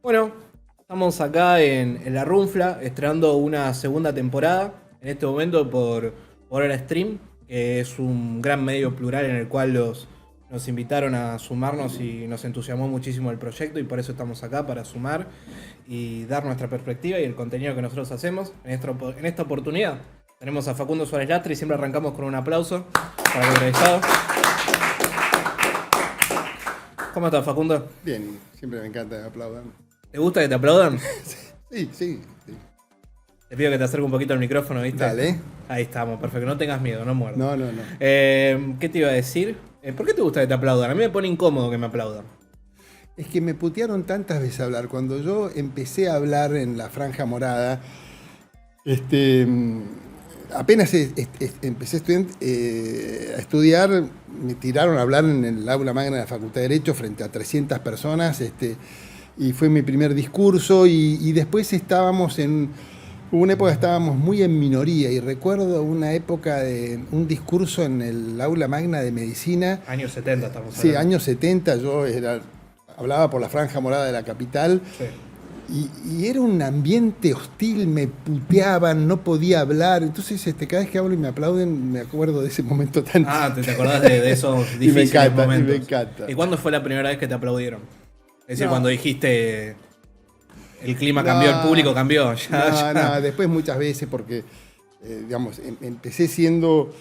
Bueno, estamos acá en La Runfla, estrenando una segunda temporada, en este momento por Hora Stream, que es un gran medio plural en el cual nos invitaron a sumarnos y nos entusiasmó muchísimo el proyecto y por eso estamos acá, para sumar y dar nuestra perspectiva y el contenido que nosotros hacemos. En esta oportunidad tenemos a Facundo Suárez Lastra y siempre arrancamos con un aplauso para el entrevistado. ¿Cómo estás, Facundo? Bien, siempre me encanta que me aplaudan. ¿Te gusta que te aplaudan? Sí. Te pido que te acerque un poquito al micrófono, ¿viste? Dale. Ahí estamos, perfecto. No tengas miedo, no muerdas. No. ¿Qué te iba a decir? ¿Por qué te gusta que te aplaudan? A mí me pone incómodo que me aplaudan. Es que me putearon tantas veces hablar. Cuando yo empecé a hablar en la Franja Morada, apenas empecé a estudiar, me tiraron a hablar en el aula magna de la Facultad de Derecho frente a 300 personas, y fue mi primer discurso, y después hubo una época que estábamos muy en minoría, y recuerdo una época de un discurso en el aula magna de medicina. Años 70 estamos hablando. Sí, años 70, hablaba por la Franja Morada de la capital. Sí. Y era un ambiente hostil, me puteaban, no podía hablar. Entonces, cada vez que hablo y me aplauden, me acuerdo de ese momento tan... ¿Te acordás de esos Y me difíciles encanta, momentos? y me encanta. ¿Y cuándo fue la primera vez que te aplaudieron? Es decir, No. cuando dijiste el clima cambió, el público cambió. No, después muchas veces porque, empecé siendo...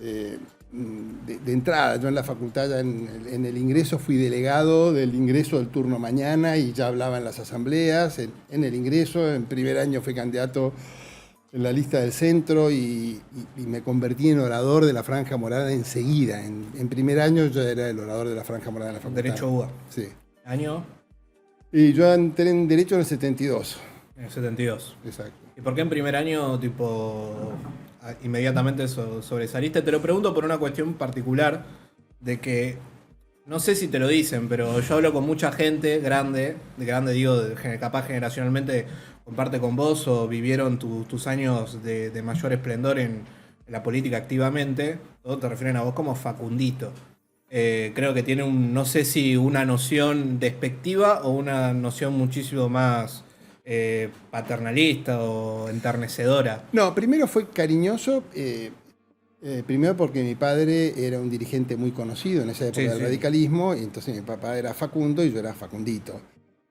de entrada, yo en la facultad, ya en el ingreso fui delegado del ingreso del turno mañana y ya hablaba en las asambleas. En el ingreso, en primer año fui candidato en la lista del centro y me convertí en orador de la Franja Morada enseguida. En primer año yo era el orador de la Franja Morada de la facultad. Derecho UBA. Sí. ¿Año? Y yo entré en Derecho en el 72. En el 72. Exacto. ¿Y por qué en primer año, inmediatamente sobresaliste? Te lo pregunto por una cuestión particular, de que, no sé si te lo dicen, pero yo hablo con mucha gente grande digo, capaz generacionalmente comparte con vos o vivieron tus años de mayor esplendor en la política activamente, todos te refieren a vos como Facundito. Creo que tiene no sé si una noción despectiva o una noción muchísimo más paternalista o enternecedora. No, primero fue cariñoso, primero porque mi padre era un dirigente muy conocido en esa época del radicalismo, y entonces mi papá era Facundo y yo era Facundito,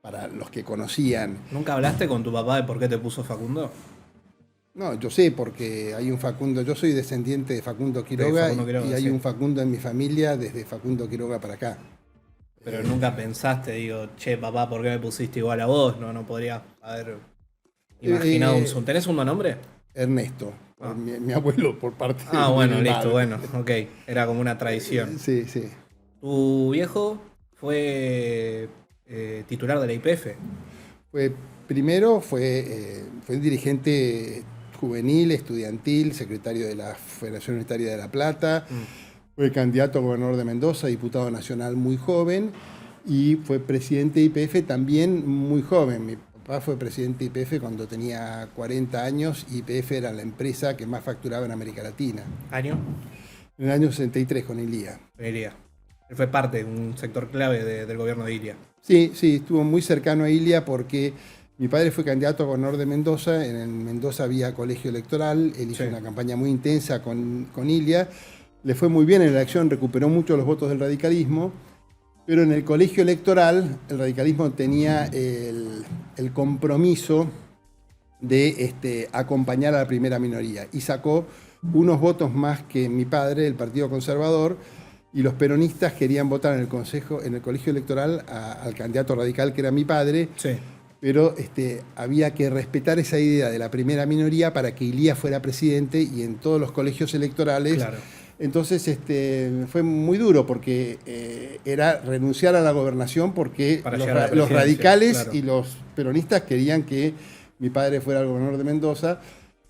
para los que conocían. ¿Nunca hablaste con tu papá de por qué te puso Facundo? No, yo sé, porque hay un Facundo, yo soy descendiente de Facundo Quiroga, y hay un Facundo en mi familia desde Facundo Quiroga para acá. Pero nunca pensaste, digo, che, papá, ¿por qué me pusiste igual a vos? No podría haber imaginado un... ¿Tenés segundo nombre? Ernesto, mi abuelo por parte de bueno, mi listo, padre. bueno, ok. Era como una tradición. Sí. ¿Tu viejo fue titular de la YPF? Primero fue un dirigente juvenil, estudiantil, secretario de la Federación Unitaria de La Plata. Fue candidato a gobernador de Mendoza, diputado nacional muy joven, y fue presidente de YPF también muy joven. Mi papá fue presidente de YPF cuando tenía 40 años, y YPF era la empresa que más facturaba en América Latina. ¿Año? En el año 63 con Ilia. Ilia. Él fue parte de un sector clave del gobierno de Ilia. Sí, estuvo muy cercano a Ilia porque mi padre fue candidato a gobernador de Mendoza. En Mendoza había colegio electoral, él hizo una campaña muy intensa con Ilia. Le fue muy bien en la elección, recuperó mucho los votos del radicalismo, pero en el colegio electoral el radicalismo tenía el compromiso de acompañar a la primera minoría, y sacó unos votos más que mi padre, el Partido Conservador, y los peronistas querían votar en el colegio electoral al candidato radical que era mi padre. Sí. Pero había que respetar esa idea de la primera minoría para que Ilia fuera presidente, y en todos los colegios electorales. Claro. Entonces fue muy duro porque era renunciar a la gobernación porque los radicales, claro, y los peronistas querían que mi padre fuera el gobernador de Mendoza,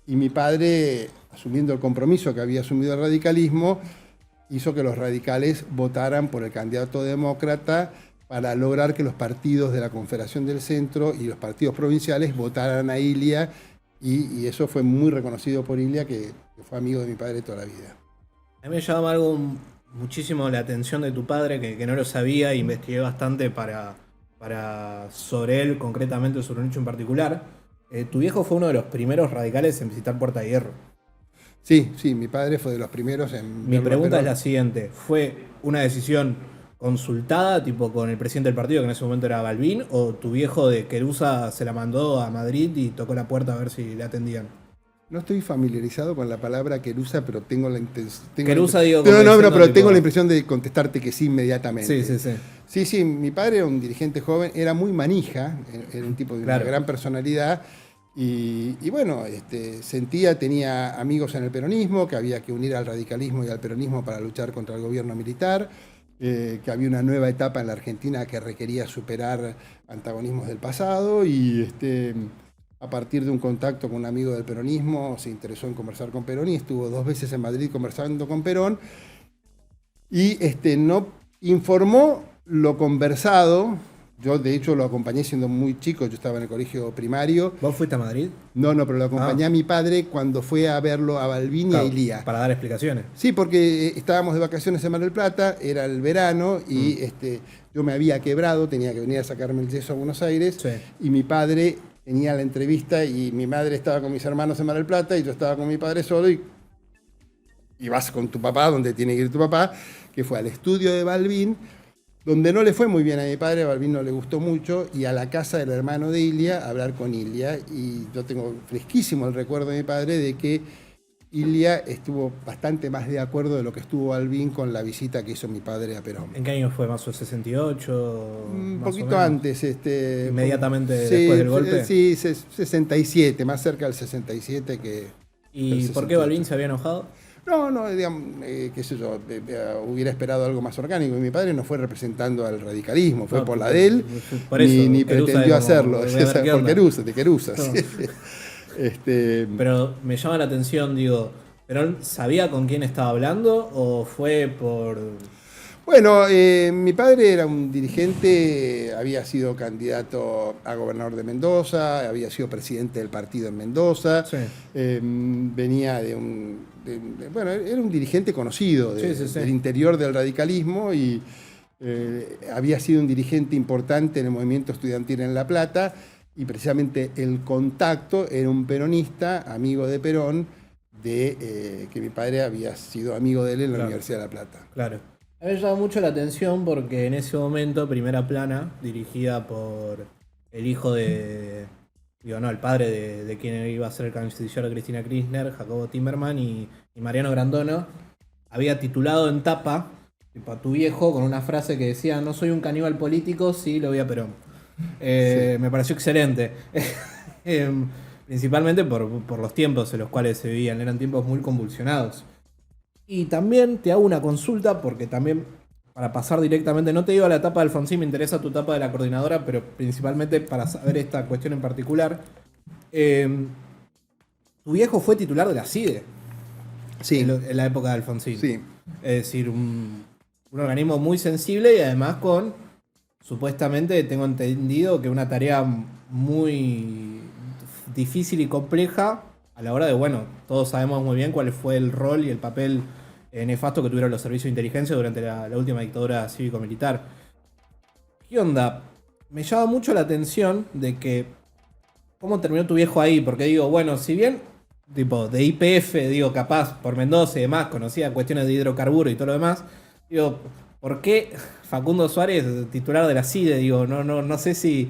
y mi padre, asumiendo el compromiso que había asumido el radicalismo, hizo que los radicales votaran por el candidato demócrata para lograr que los partidos de la Confederación del Centro y los partidos provinciales votaran a Ilia, y eso fue muy reconocido por Ilia, que fue amigo de mi padre toda la vida. A mí me llama muchísimo la atención de tu padre, que no lo sabía, e investigué bastante para sobre él, concretamente sobre un hecho en particular. Tu viejo fue uno de los primeros radicales en visitar Puerta de Hierro. Sí, sí, mi padre fue de los primeros en... Mi pregunta es la siguiente, ¿fue una decisión consultada, tipo con el presidente del partido, que en ese momento era Balbín, o tu viejo de Querusa se la mandó a Madrid y tocó la puerta a ver si le atendían? No estoy familiarizado con la palabra querusa, pero tengo la intención... Querusa, digo... pero tengo la impresión de contestarte que sí inmediatamente. Sí, sí, sí. Sí, sí, mi padre era un dirigente joven, era muy manija, era un tipo de una gran personalidad, y bueno, tenía amigos en el peronismo, que había que unir al radicalismo y al peronismo para luchar contra el gobierno militar, que había una nueva etapa en la Argentina que requería superar antagonismos del pasado, y a partir de un contacto con un amigo del peronismo se interesó en conversar con Perón y estuvo 2 veces en Madrid conversando con Perón, y no informó lo conversado. Yo, de hecho, lo acompañé siendo muy chico, yo estaba en el colegio primario. ¿Vos fuiste a Madrid? No, pero lo acompañé a mi padre cuando fue a verlo a Balbín y a Ilía. Para dar explicaciones. Sí, porque estábamos de vacaciones en Mar del Plata, era el verano, y yo me había quebrado, tenía que venir a sacarme el yeso a Buenos Aires, sí. Y mi padre tenía la entrevista, y mi madre estaba con mis hermanos en Mar del Plata, y yo estaba con mi padre solo, y vas con tu papá, donde tiene que ir tu papá, que fue al estudio de Balbín, donde no le fue muy bien a mi padre, a Balbín no le gustó mucho, y a la casa del hermano de Ilia a hablar con Ilia. Y yo tengo fresquísimo el recuerdo de mi padre de que Ilia estuvo bastante más de acuerdo de lo que estuvo Balbín con la visita que hizo mi padre a Perón. ¿En qué año fue? ¿Más o 68? Un poquito antes. ¿Inmediatamente después del golpe? Sí, 67, más cerca del 67 que... ¿Y por qué Balbín se había enojado? No, digamos, qué sé yo, hubiera esperado algo más orgánico. Y mi padre no fue representando al radicalismo, fue por la de él, por eso, ni pretendió hacerlo, por Querusa, de Querusa. No. Sí. Pero me llama la atención, digo, ¿Perón sabía con quién estaba hablando o fue por...? Bueno, mi padre era un dirigente, había sido candidato a gobernador de Mendoza, había sido presidente del partido en Mendoza, Sí. Venía bueno, era un dirigente conocido del interior del radicalismo, y había sido un dirigente importante en el movimiento estudiantil en La Plata, y precisamente el contacto era un peronista, amigo de Perón, que mi padre había sido amigo de él en la Universidad de La Plata. Claro. A mí me llama mucho la atención porque en ese momento, Primera Plana, dirigida por el hijo el padre de quien iba a ser el canciller de Cristina Kirchner, Jacobo Timerman y Mariano Grandono, había titulado en tapa, tipo, a tu viejo, con una frase que decía: no soy un caníbal político, sí lo voy a Perón. Sí. Me pareció excelente. Principalmente por los tiempos en los cuales se vivían, eran tiempos muy convulsionados. Y también te hago una consulta, porque también, para pasar directamente, no te digo a la etapa de Alfonsín, me interesa tu etapa de la coordinadora, pero principalmente para saber esta cuestión en particular. Tu viejo fue titular de la CIDE. Sí. En la época de Alfonsín. Sí. Es decir, un organismo muy sensible y además con, supuestamente, tengo entendido que una tarea muy difícil y compleja a la hora de, bueno, todos sabemos muy bien cuál fue el rol y el papel nefasto que tuvieron los servicios de inteligencia durante la última dictadura cívico-militar. ¿Qué onda? Me llama mucho la atención de que cómo terminó tu viejo ahí, porque digo, bueno, si bien tipo de YPF, digo, capaz por Mendoza y demás, conocía cuestiones de hidrocarburos y todo lo demás, digo, ¿por qué Facundo Suárez, titular de la CIDE? Digo, no sé si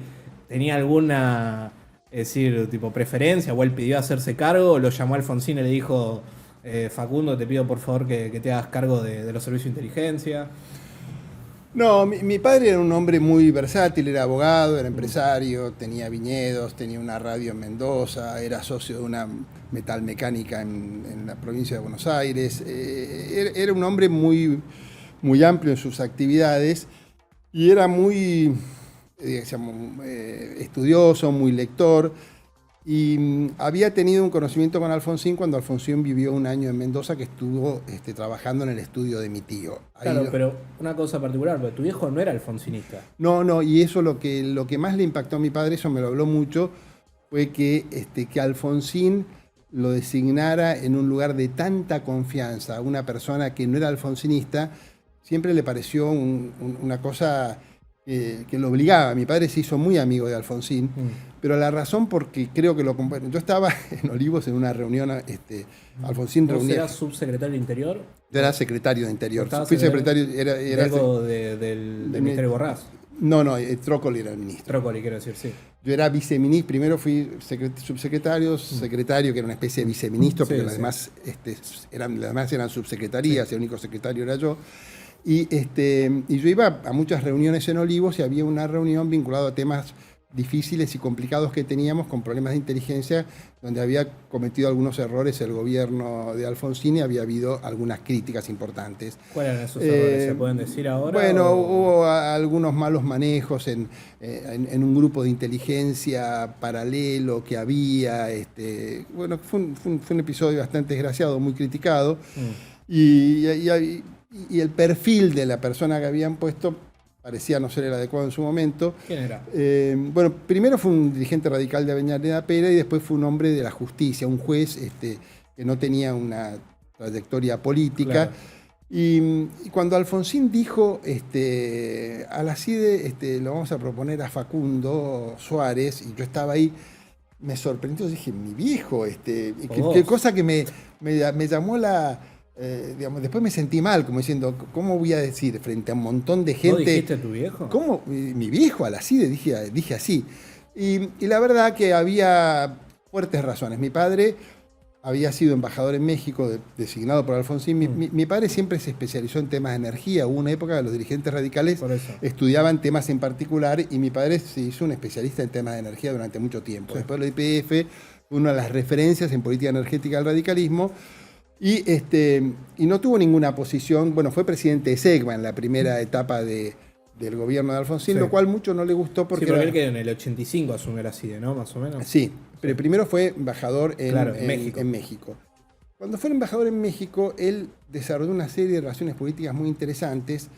tenía alguna... Es decir, tipo preferencia, o él pidió hacerse cargo, o lo llamó Alfonsín y le dijo: Facundo, te pido por favor que te hagas cargo de los servicios de inteligencia. No, mi padre era un hombre muy versátil, era abogado, era empresario, tenía viñedos, tenía una radio en Mendoza, era socio de una metalmecánica en la provincia de Buenos Aires. Era un hombre muy, muy amplio en sus actividades, y era muy... estudioso, muy lector, y había tenido un conocimiento con Alfonsín cuando Alfonsín vivió un año en Mendoza, que estuvo trabajando en el estudio de mi tío. Claro, pero una cosa particular, porque tu viejo no era alfonsinista. No, y eso lo que más le impactó a mi padre, eso me lo habló mucho, fue que Alfonsín lo designara en un lugar de tanta confianza a una persona que no era alfonsinista. Siempre le pareció una cosa que lo obligaba. Mi padre se hizo muy amigo de Alfonsín, pero la razón porque creo que yo estaba en Olivos en una reunión, Alfonsín ¿Vos reunía. eras subsecretario del Interior? Yo era secretario de Interior. ¿Estabas Fui en secretario, de algo del Ministerio Borrás? No, Trócoli era el ministro. Trócoli, quiero decir, sí. Yo era viceministro, primero fui subsecretario, secretario, que era una especie de viceministro, Sí, porque sí. las demás eran subsecretarías, el único secretario era yo. Y yo iba a muchas reuniones en Olivos y había una reunión vinculada a temas difíciles y complicados que teníamos con problemas de inteligencia, donde había cometido algunos errores el gobierno de Alfonsín y había habido algunas críticas importantes. ¿Cuáles eran esos errores? ¿Se pueden decir ahora? Bueno, o...? hubo algunos malos manejos en un grupo de inteligencia paralelo que había. Bueno, fue un episodio bastante desgraciado, muy criticado. Y el perfil de la persona que habían puesto parecía no ser el adecuado en su momento. ¿Quién era? Bueno, primero fue un dirigente radical de Avellaneda Pera y después fue un hombre de la justicia, un juez que no tenía una trayectoria política. Claro. Y cuando Alfonsín dijo a la CIDE lo vamos a proponer a Facundo Suárez, y yo estaba ahí, me sorprendió, dije, mi viejo, qué cosa que me llamó digamos, después me sentí mal, como diciendo, ¿cómo voy a decir frente a un montón de gente? ¿Vos dijiste tu viejo? ¿Cómo? Mi viejo a la CIDE, dije así. Y la verdad que había fuertes razones. Mi padre había sido embajador en México, designado por Alfonsín. Mi padre siempre se especializó en temas de energía. Hubo una época que los dirigentes radicales estudiaban temas en particular y mi padre se hizo un especialista en temas de energía durante mucho tiempo. Sí. Después la YPF fue una de las referencias en política energética del radicalismo. Y no tuvo ninguna posición. Bueno, fue presidente de SEGMA en la primera etapa del gobierno de Alfonsín, sí. Lo cual mucho no le gustó porque... Sí, porque él que en el 85 asumió la CIDE, ¿no? Más o menos. Sí, pero primero fue embajador México. En México. Cuando fue embajador en México, él desarrolló una serie de relaciones políticas muy interesantes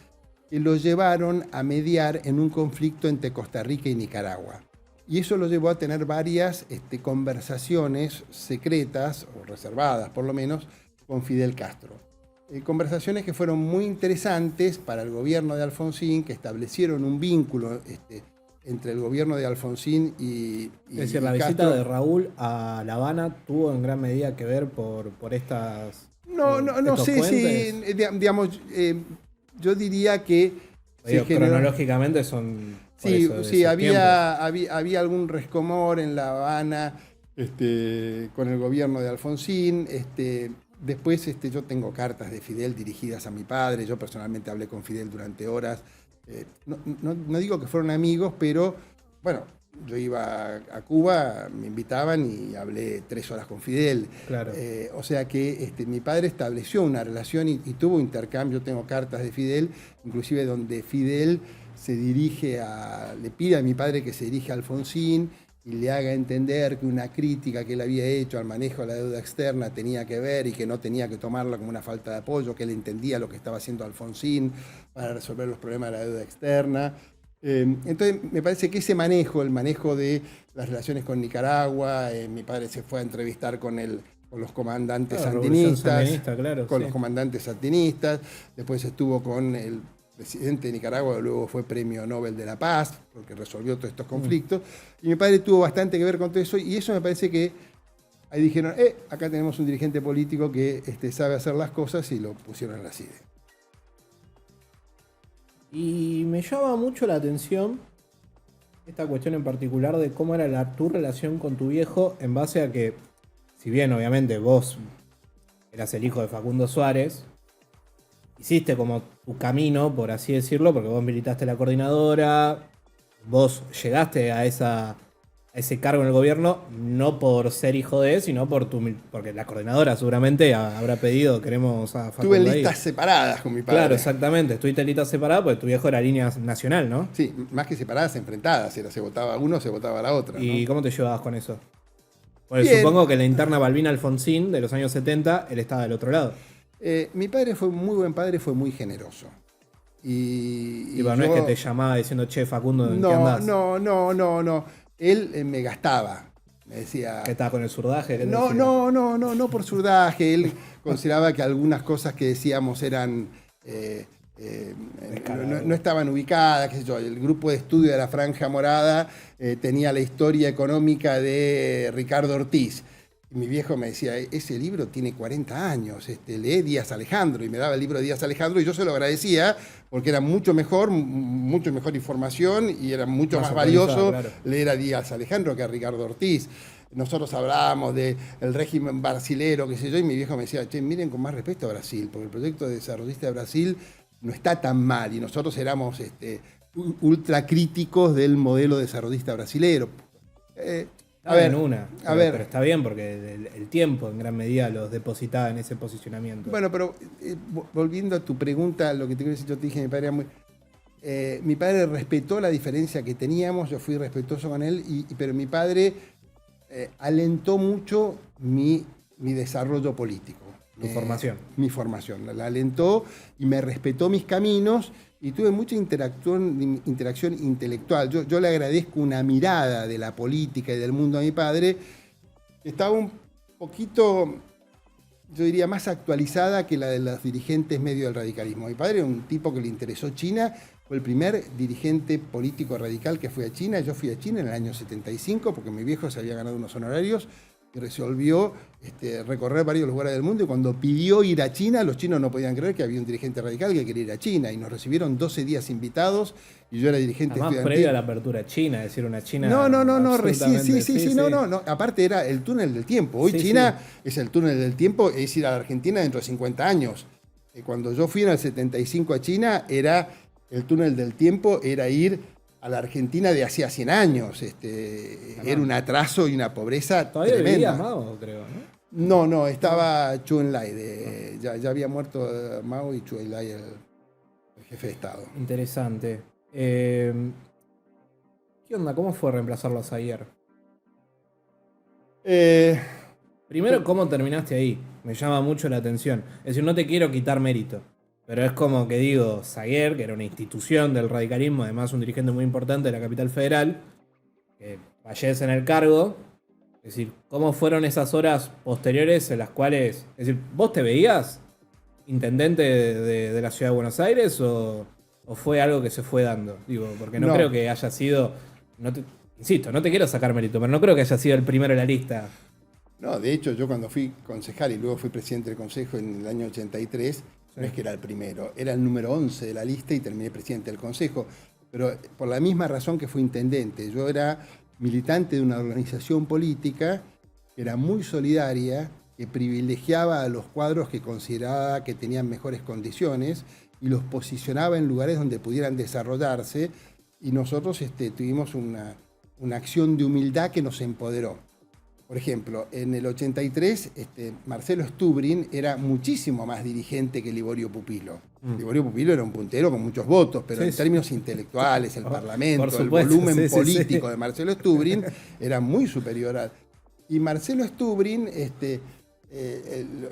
que lo llevaron a mediar en un conflicto entre Costa Rica y Nicaragua. Y eso lo llevó a tener varias conversaciones secretas, o reservadas por lo menos, con Fidel Castro. Conversaciones que fueron muy interesantes para el gobierno de Alfonsín, que establecieron un vínculo entre el gobierno de Alfonsín y es decir, la Castro. Visita de Raúl a La Habana tuvo en gran medida que ver por estas... No sé si, digamos, yo diría que... cronológicamente son... Sí, había algún rescomor en La Habana con el gobierno de Alfonsín. Después yo tengo cartas de Fidel dirigidas a mi padre. Yo personalmente hablé con Fidel durante horas. No digo que fueron amigos, pero bueno, yo iba a Cuba, me invitaban y hablé 3 horas con Fidel. Claro. O sea que mi padre estableció una relación y tuvo intercambio. Tengo cartas de Fidel, inclusive donde Fidel le pide a mi padre que se dirija a Alfonsín y le haga entender que una crítica que él había hecho al manejo de la deuda externa tenía que ver y que no tenía que tomarla como una falta de apoyo, que él entendía lo que estaba haciendo Alfonsín para resolver los problemas de la deuda externa. Entonces me parece que ese manejo, el manejo de las relaciones con Nicaragua, mi padre se fue a entrevistar con los comandantes sandinistas, los comandantes sandinistas, después estuvo con el presidente de Nicaragua, luego fue premio Nobel de la Paz, porque resolvió todos estos conflictos, y mi padre tuvo bastante que ver con todo eso, y eso me parece que ahí dijeron, acá tenemos un dirigente político que sabe hacer las cosas, y lo pusieron en la CIDE. Y me llama mucho la atención esta cuestión en particular de cómo era tu relación con tu viejo, en base a que, si bien obviamente vos eras el hijo de Facundo Suárez, hiciste como tu camino, por así decirlo, porque vos militaste en la coordinadora, vos llegaste a ese cargo en el gobierno, no por ser hijo de, sino porque la coordinadora seguramente habrá pedido, queremos a Facundo. Estuve en listas separadas con mi padre. Claro, exactamente, estuviste en listas separadas porque tu viejo era línea nacional, ¿no? Sí, más que separadas, enfrentadas, se votaba uno, se votaba la otra. ¿Y ¿no? cómo te llevabas con eso? Porque supongo que en la interna Balbina Alfonsín de los años 70, él estaba del otro lado. Mi padre fue muy buen padre, fue muy generoso. Y no es que te llamaba diciendo, che, Facundo, ¿en qué andás? No. Él me gastaba. Me decía... ¿Que estaba con el zurdaje? No por zurdaje. Él consideraba que algunas cosas que decíamos eran no estaban ubicadas, qué sé yo. El grupo de estudio de la Franja Morada tenía la historia económica de Ricardo Ortiz. Y mi viejo me decía, ese libro tiene 40 años, lee Díaz Alejandro, y me daba el libro de Díaz Alejandro, y yo se lo agradecía porque era mucho mejor información, y era mucho más valioso, claro, leer a Díaz Alejandro que a Ricardo Ortiz. Nosotros hablábamos del régimen brasilero, qué sé yo, y mi viejo me decía, che, miren con más respeto a Brasil, porque el proyecto de desarrollista de Brasil no está tan mal, y nosotros éramos ultra críticos del modelo desarrollista brasilero. A ver, pero está bien porque el tiempo en gran medida los depositaba en ese posicionamiento. Bueno, pero volviendo a tu pregunta, lo que te quiero decir, yo te dije, mi padre respetó la diferencia que teníamos, yo fui respetuoso con él, pero mi padre alentó mucho mi desarrollo político. Tu formación. Mi formación. La alentó y me respetó mis caminos y tuve mucha interacción intelectual. Yo le agradezco una mirada de la política y del mundo a mi padre que estaba un poquito, yo diría, más actualizada que la de los dirigentes medio del radicalismo. Mi padre era un tipo que le interesó China, fue el primer dirigente político radical que fue a China. Yo fui a China en el año 75 porque mi viejo se había ganado unos honorarios y resolvió recorrer varios lugares del mundo, y cuando pidió ir a China, los chinos no podían creer que había un dirigente radical que quería ir a China, y nos recibieron 12 días invitados, y yo era dirigente estudiantil. Previo a la apertura china, es decir, una China... No, recién, sí, no, aparte era el túnel del tiempo. Hoy China es el túnel del tiempo, es ir a la Argentina dentro de 50 años. Cuando yo fui en el 75 a China, era el túnel del tiempo, era ir a la Argentina de hacía 100 años. Era un atraso y una pobreza ¿Todavía tremenda. vivía Mao, creo, no? No, estaba Chu Enlai. Ya había muerto Mao y Chu Enlai, el jefe de Estado. Interesante. ¿Qué onda? ¿Cómo fue reemplazarlo a Zaguer? Primero, ¿cómo terminaste ahí? Me llama mucho la atención. Es decir, no te quiero quitar mérito, pero es como que digo, Zaguer, que era una institución del radicalismo, además un dirigente muy importante de la capital federal, que fallece en el cargo. Es decir, ¿cómo fueron esas horas posteriores en las cuales... Es decir, ¿vos te veías intendente de la ciudad de Buenos Aires o fue algo que se fue dando? Digo, porque no creo que haya sido... Insisto, no te quiero sacar mérito, pero no creo que haya sido el primero en la lista. No, de hecho, yo cuando fui concejal y luego fui presidente del consejo en el año 83... No es que era el primero, era el número 11 de la lista y terminé presidente del consejo. Pero por la misma razón que fui intendente. Yo era militante de una organización política que era muy solidaria, que privilegiaba a los cuadros que consideraba que tenían mejores condiciones y los posicionaba en lugares donde pudieran desarrollarse. Y nosotros tuvimos una acción de humildad que nos empoderó. Por ejemplo, en el 83, Marcelo Stubrin era muchísimo más dirigente que Liborio Pupilo. Liborio Pupilo era un puntero con muchos votos, pero en términos intelectuales, el Parlamento, el volumen político de Marcelo Stubrin era muy superior a... Y Marcelo Stubrin,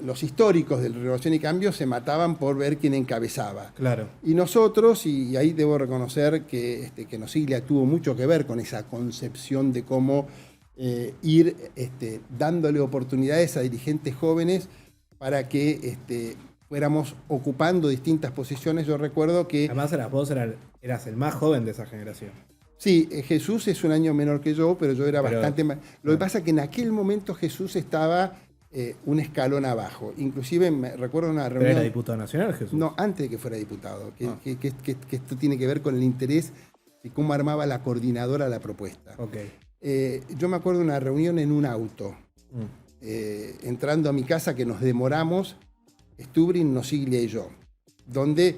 los históricos de Renovación y Cambio se mataban por ver quién encabezaba. Claro. Y nosotros, y ahí debo reconocer que Nosiglia tuvo mucho que ver con esa concepción de cómo... ir dándole oportunidades a dirigentes jóvenes para que fuéramos ocupando distintas posiciones. Yo recuerdo que... Además vos eras el más joven de esa generación. Sí, Jesús es un año menor que yo, pero yo era bastante más... Lo que pasa es que en aquel momento Jesús estaba un escalón abajo. Inclusive me recuerdo una reunión... ¿Pero era diputado nacional, Jesús? No, antes de que fuera diputado. Que esto tiene que ver con el interés de cómo armaba la coordinadora la propuesta. Okay. Yo me acuerdo de una reunión en un auto, entrando a mi casa, que nos demoramos, Stubrin, Nosiglia y yo, donde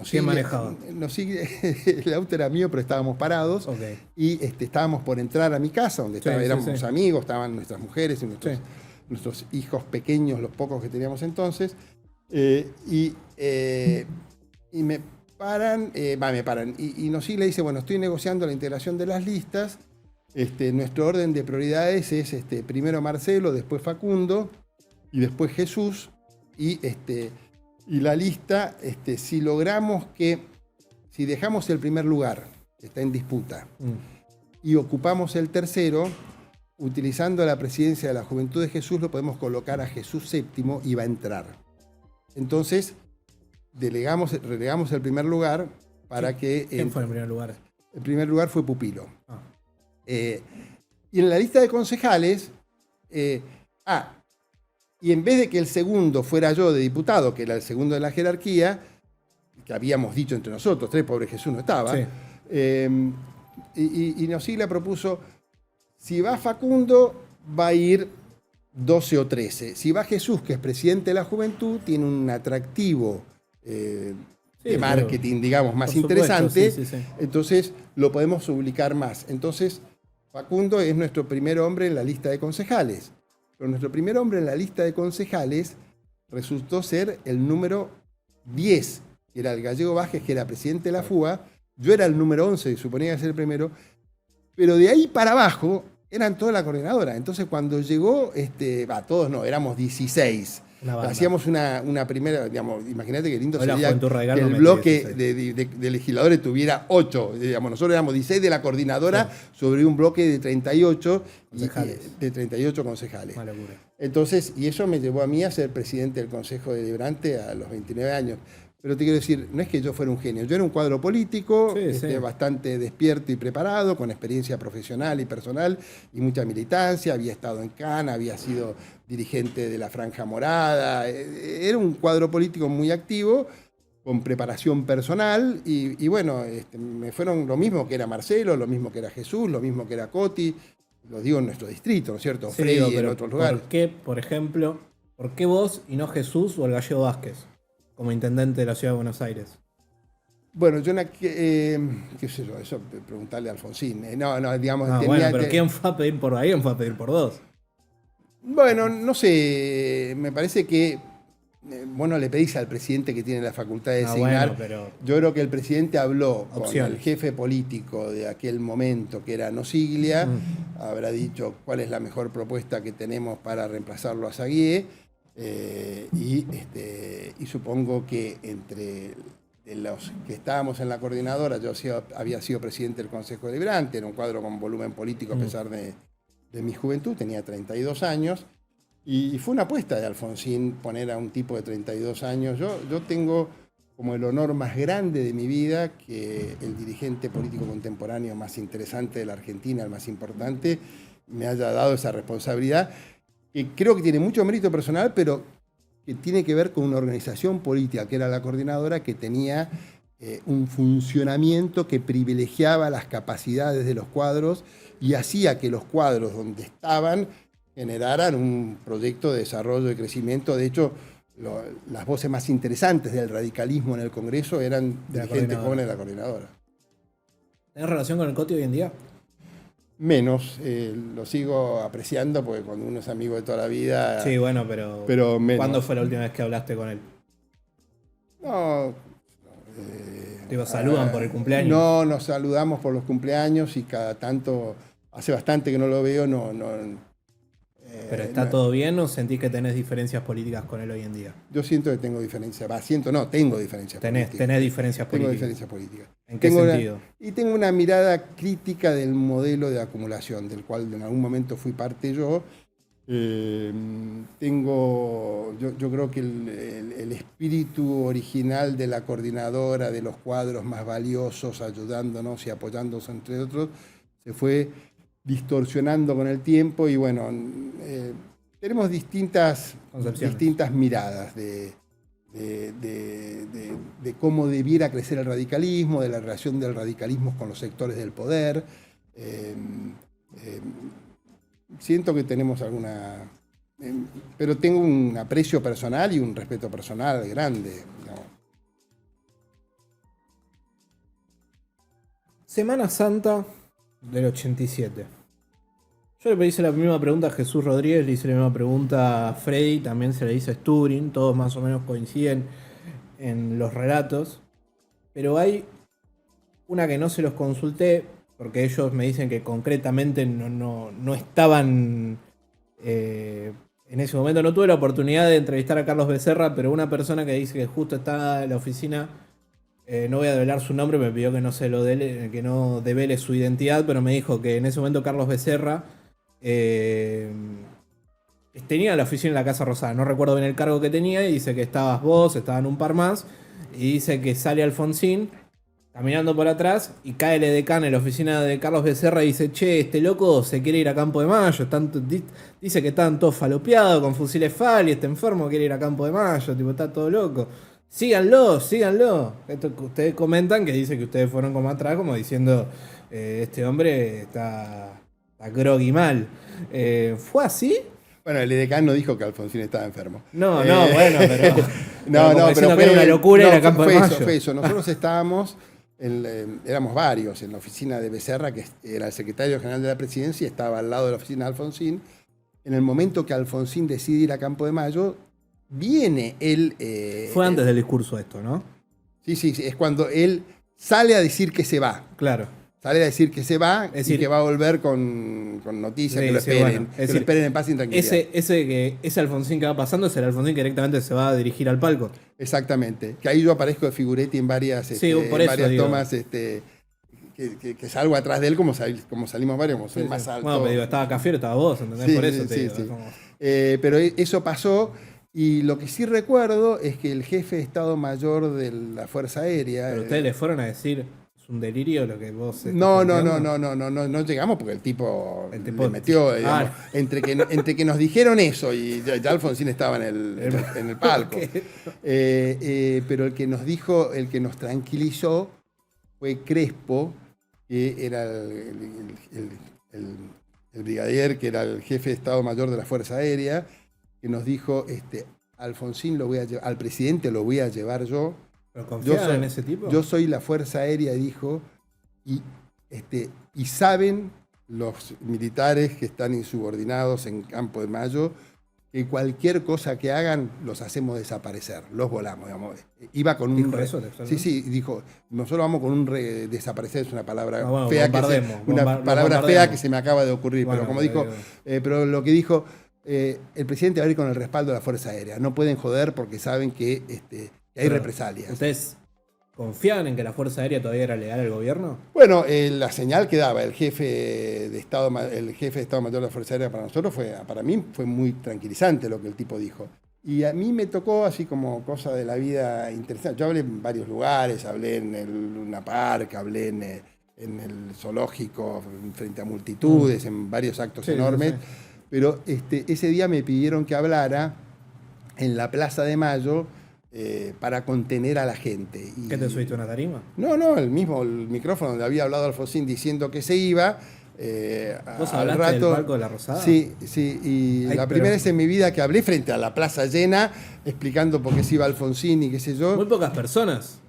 ¿quién manejaba? El auto era mío, pero estábamos parados, y estábamos por entrar a mi casa, donde éramos amigos, estaban nuestras mujeres y nuestros hijos pequeños, los pocos que teníamos entonces, y me paran, y Nosiglia dice, bueno, estoy negociando la integración de las listas. Nuestro orden de prioridades es primero Marcelo, después Facundo y después Jesús, y la lista, si dejamos el primer lugar, que está en disputa, y ocupamos el tercero, utilizando la presidencia de la Juventud de Jesús, lo podemos colocar a Jesús VII y va a entrar. Entonces, relegamos el primer lugar para que... ¿Quién fue en primer lugar? El primer lugar fue Pupilo. Y en la lista de concejales... y en vez de que el segundo fuera yo de diputado, que era el segundo de la jerarquía, que habíamos dicho entre nosotros, 3, pobre Jesús no estaba, Sí. y Nosiglia propuso, si va Facundo, va a ir 12 o 13. Si va Jesús, que es presidente de la juventud, tiene un atractivo de marketing, digamos, más interesante, sí. entonces lo podemos ubicar más. Entonces, Facundo es nuestro primer hombre en la lista de concejales. Pero nuestro primer hombre en la lista de concejales resultó ser el número 10, que era el Gallego Vázquez, que era presidente de la FUA. Yo era el número 11, suponía que ser el primero. Pero de ahí para abajo eran toda la coordinadora. Entonces cuando llegó, todos no, éramos 16. Hacíamos una primera, digamos, imagínate qué lindo sería que el bloque de legisladores tuviera 8. Digamos, nosotros éramos 16 de la coordinadora sobre un bloque de 38 concejales. Una locura. Entonces, y eso me llevó a mí a ser presidente del Consejo Deliberante a los 29 años. Pero te quiero decir, no es que yo fuera un genio, yo era un cuadro político, bastante despierto y preparado, con experiencia profesional y personal y mucha militancia, había estado en Cana, había sido dirigente de la Franja Morada, era un cuadro político muy activo, con preparación personal y bueno, me fueron lo mismo que era Marcelo, lo mismo que era Jesús, lo mismo que era Coti, lo digo en nuestro distrito, ¿no es cierto? Sí, Freddy en otros lugares. ¿Por qué, por ejemplo, por qué vos y no Jesús o el Gallego Vázquez como intendente de la Ciudad de Buenos Aires? Bueno, yo qué sé yo, eso preguntarle a Alfonsín. Digamos... pero ¿quién fue a pedir por ahí? ¿Quién fue a pedir por dos? Bueno, no sé, me parece que vos no le pedís al presidente que tiene la facultad de designar. Pero yo creo que el presidente habló opciones con el jefe político de aquel momento, que era Nosiglia, habrá dicho cuál es la mejor propuesta que tenemos para reemplazarlo a Saguier, y supongo que entre los que estábamos en la coordinadora, yo había sido presidente del Consejo Deliberante, era un cuadro con volumen político a pesar de mi juventud, tenía 32 años, y fue una apuesta de Alfonsín poner a un tipo de 32 años. Yo tengo como el honor más grande de mi vida que el dirigente político contemporáneo más interesante de la Argentina, el más importante, me haya dado esa responsabilidad, que creo que tiene mucho mérito personal, pero que tiene que ver con una organización política, que era la coordinadora, que tenía un funcionamiento que privilegiaba las capacidades de los cuadros y hacía que los cuadros donde estaban generaran un proyecto de desarrollo y crecimiento. De hecho, las voces más interesantes del radicalismo en el Congreso eran dirigentes jóvenes de la coordinadora. ¿Tenés relación con el Coti hoy en día? Menos, lo sigo apreciando porque cuando uno es amigo de toda la vida... Sí, bueno, pero menos. ¿Cuándo fue la última vez que hablaste con él? No... Digo, ¿saludan por el cumpleaños? No, nos saludamos por los cumpleaños y cada tanto, hace bastante que no lo veo, ¿Pero está todo bien o sentís que tenés diferencias políticas con él hoy en día? Yo siento que tengo diferencias, tengo diferencias políticas. Tenés diferencias políticas. Tengo diferencias políticas. ¿En qué sentido? Tengo una mirada crítica del modelo de acumulación, del cual en algún momento fui parte yo. Yo creo que el espíritu original de la coordinadora, de los cuadros más valiosos, ayudándonos y apoyándonos entre otros, se fue distorsionando con el tiempo y bueno, tenemos distintas miradas de cómo debiera crecer el radicalismo, de la relación del radicalismo con los sectores del poder. Siento que tenemos pero tengo un aprecio personal y un respeto personal grande, ¿no? Semana Santa del 87. Yo le hice la misma pregunta a Jesús Rodríguez, le hice la misma pregunta a Freddy, también se le hizo a Sturing, todos más o menos coinciden en los relatos, pero hay una que no se los consulté, porque ellos me dicen que concretamente no estaban en ese momento. No tuve la oportunidad de entrevistar a Carlos Becerra, pero una persona que dice que justo está en la oficina, no voy a develar su nombre, me pidió que no devele su identidad, pero me dijo que en ese momento Carlos Becerra tenía la oficina en la Casa Rosada. No recuerdo bien el cargo que tenía y dice que estabas vos, estaban un par más. y dice que sale Alfonsín caminando por atrás y cae el edecán en la oficina de Carlos Becerra y dice, che, este loco se quiere ir a Campo de Mayo, dice que están todos falopeados con fusiles FAL y este enfermo quiere ir a Campo de Mayo, tipo, está todo loco. Síganlo, síganlo. Esto que ustedes comentan que dice que ustedes fueron como atrás, como diciendo, este hombre está groggy mal. ¿Fue así? Bueno, el edecán no dijo que Alfonsín estaba enfermo. No, bueno, pero... pero que era una locura ir a Campo de Mayo. Fue eso. Nosotros estábamos, éramos varios, en la oficina de Becerra, que era el secretario general de la presidencia, y estaba al lado de la oficina de Alfonsín. En el momento que Alfonsín decide ir a Campo de Mayo, viene él... Fue antes del discurso esto, ¿no? Sí, es cuando él sale a decir que se va. Claro. Sale a decir que se va decir, y que va a volver con noticias, sí, que lo esperen. Bueno, que lo esperen en paz y en tranquilidad. Ese Alfonsín que va pasando es el Alfonsín que directamente se va a dirigir al palco. Exactamente. Que ahí yo aparezco de figuretti en varias, varias tomas, que salgo atrás de él como salimos varios, como soy más alto. Bueno, pero digo, estaba Cafiero, estaba vos, ¿entendés? Por eso te digo. Sí. Pero eso pasó. Y lo que sí recuerdo es que el jefe de Estado Mayor de la Fuerza Aérea... Pero ustedes le fueron a decir, es un delirio lo que vos... No llegamos porque el tipo le metió, digamos, entre que nos dijeron eso y ya Alfonsín estaba en el palco. Pero el que nos dijo, el que nos tranquilizó fue Crespo, que era el brigadier, que era el jefe de Estado Mayor de la Fuerza Aérea, que nos dijo, Alfonsín al presidente lo voy a llevar yo. ¿Pero confiaban en ese tipo? Yo soy la Fuerza Aérea, dijo, y saben los militares que están insubordinados en Campo de Mayo que cualquier cosa que hagan los hacemos desaparecer, los volamos, digamos. Iba con ¿Dijo eso? Sí, dijo, nosotros vamos con un desaparecer, es una palabra fea que se me acaba de ocurrir, bueno, pero como dijo, pero lo que dijo, el presidente va a ir con el respaldo de la Fuerza Aérea, no pueden joder porque saben que hay represalias. ¿Ustedes confían en que la Fuerza Aérea todavía era legal al gobierno? Bueno, la señal que daba el jefe de Estado Mayor de la Fuerza Aérea para nosotros para mí fue muy tranquilizante lo que el tipo dijo. Y a mí me tocó así como cosa de la vida interesante. Yo hablé en varios lugares, hablé en el Luna Park, hablé en el zoológico frente a multitudes, en varios actos enormes. Sí. Pero ese día me pidieron que hablara en la Plaza de Mayo para contener a la gente. ¿Qué te subiste, una tarima? No, el micrófono donde había hablado Alfonsín diciendo que se iba. ¿Vos hablaste del palco de la Rosada? Sí, y la primera vez en mi vida que hablé frente a la plaza llena, explicando por qué se iba Alfonsín y qué sé yo. Muy pocas personas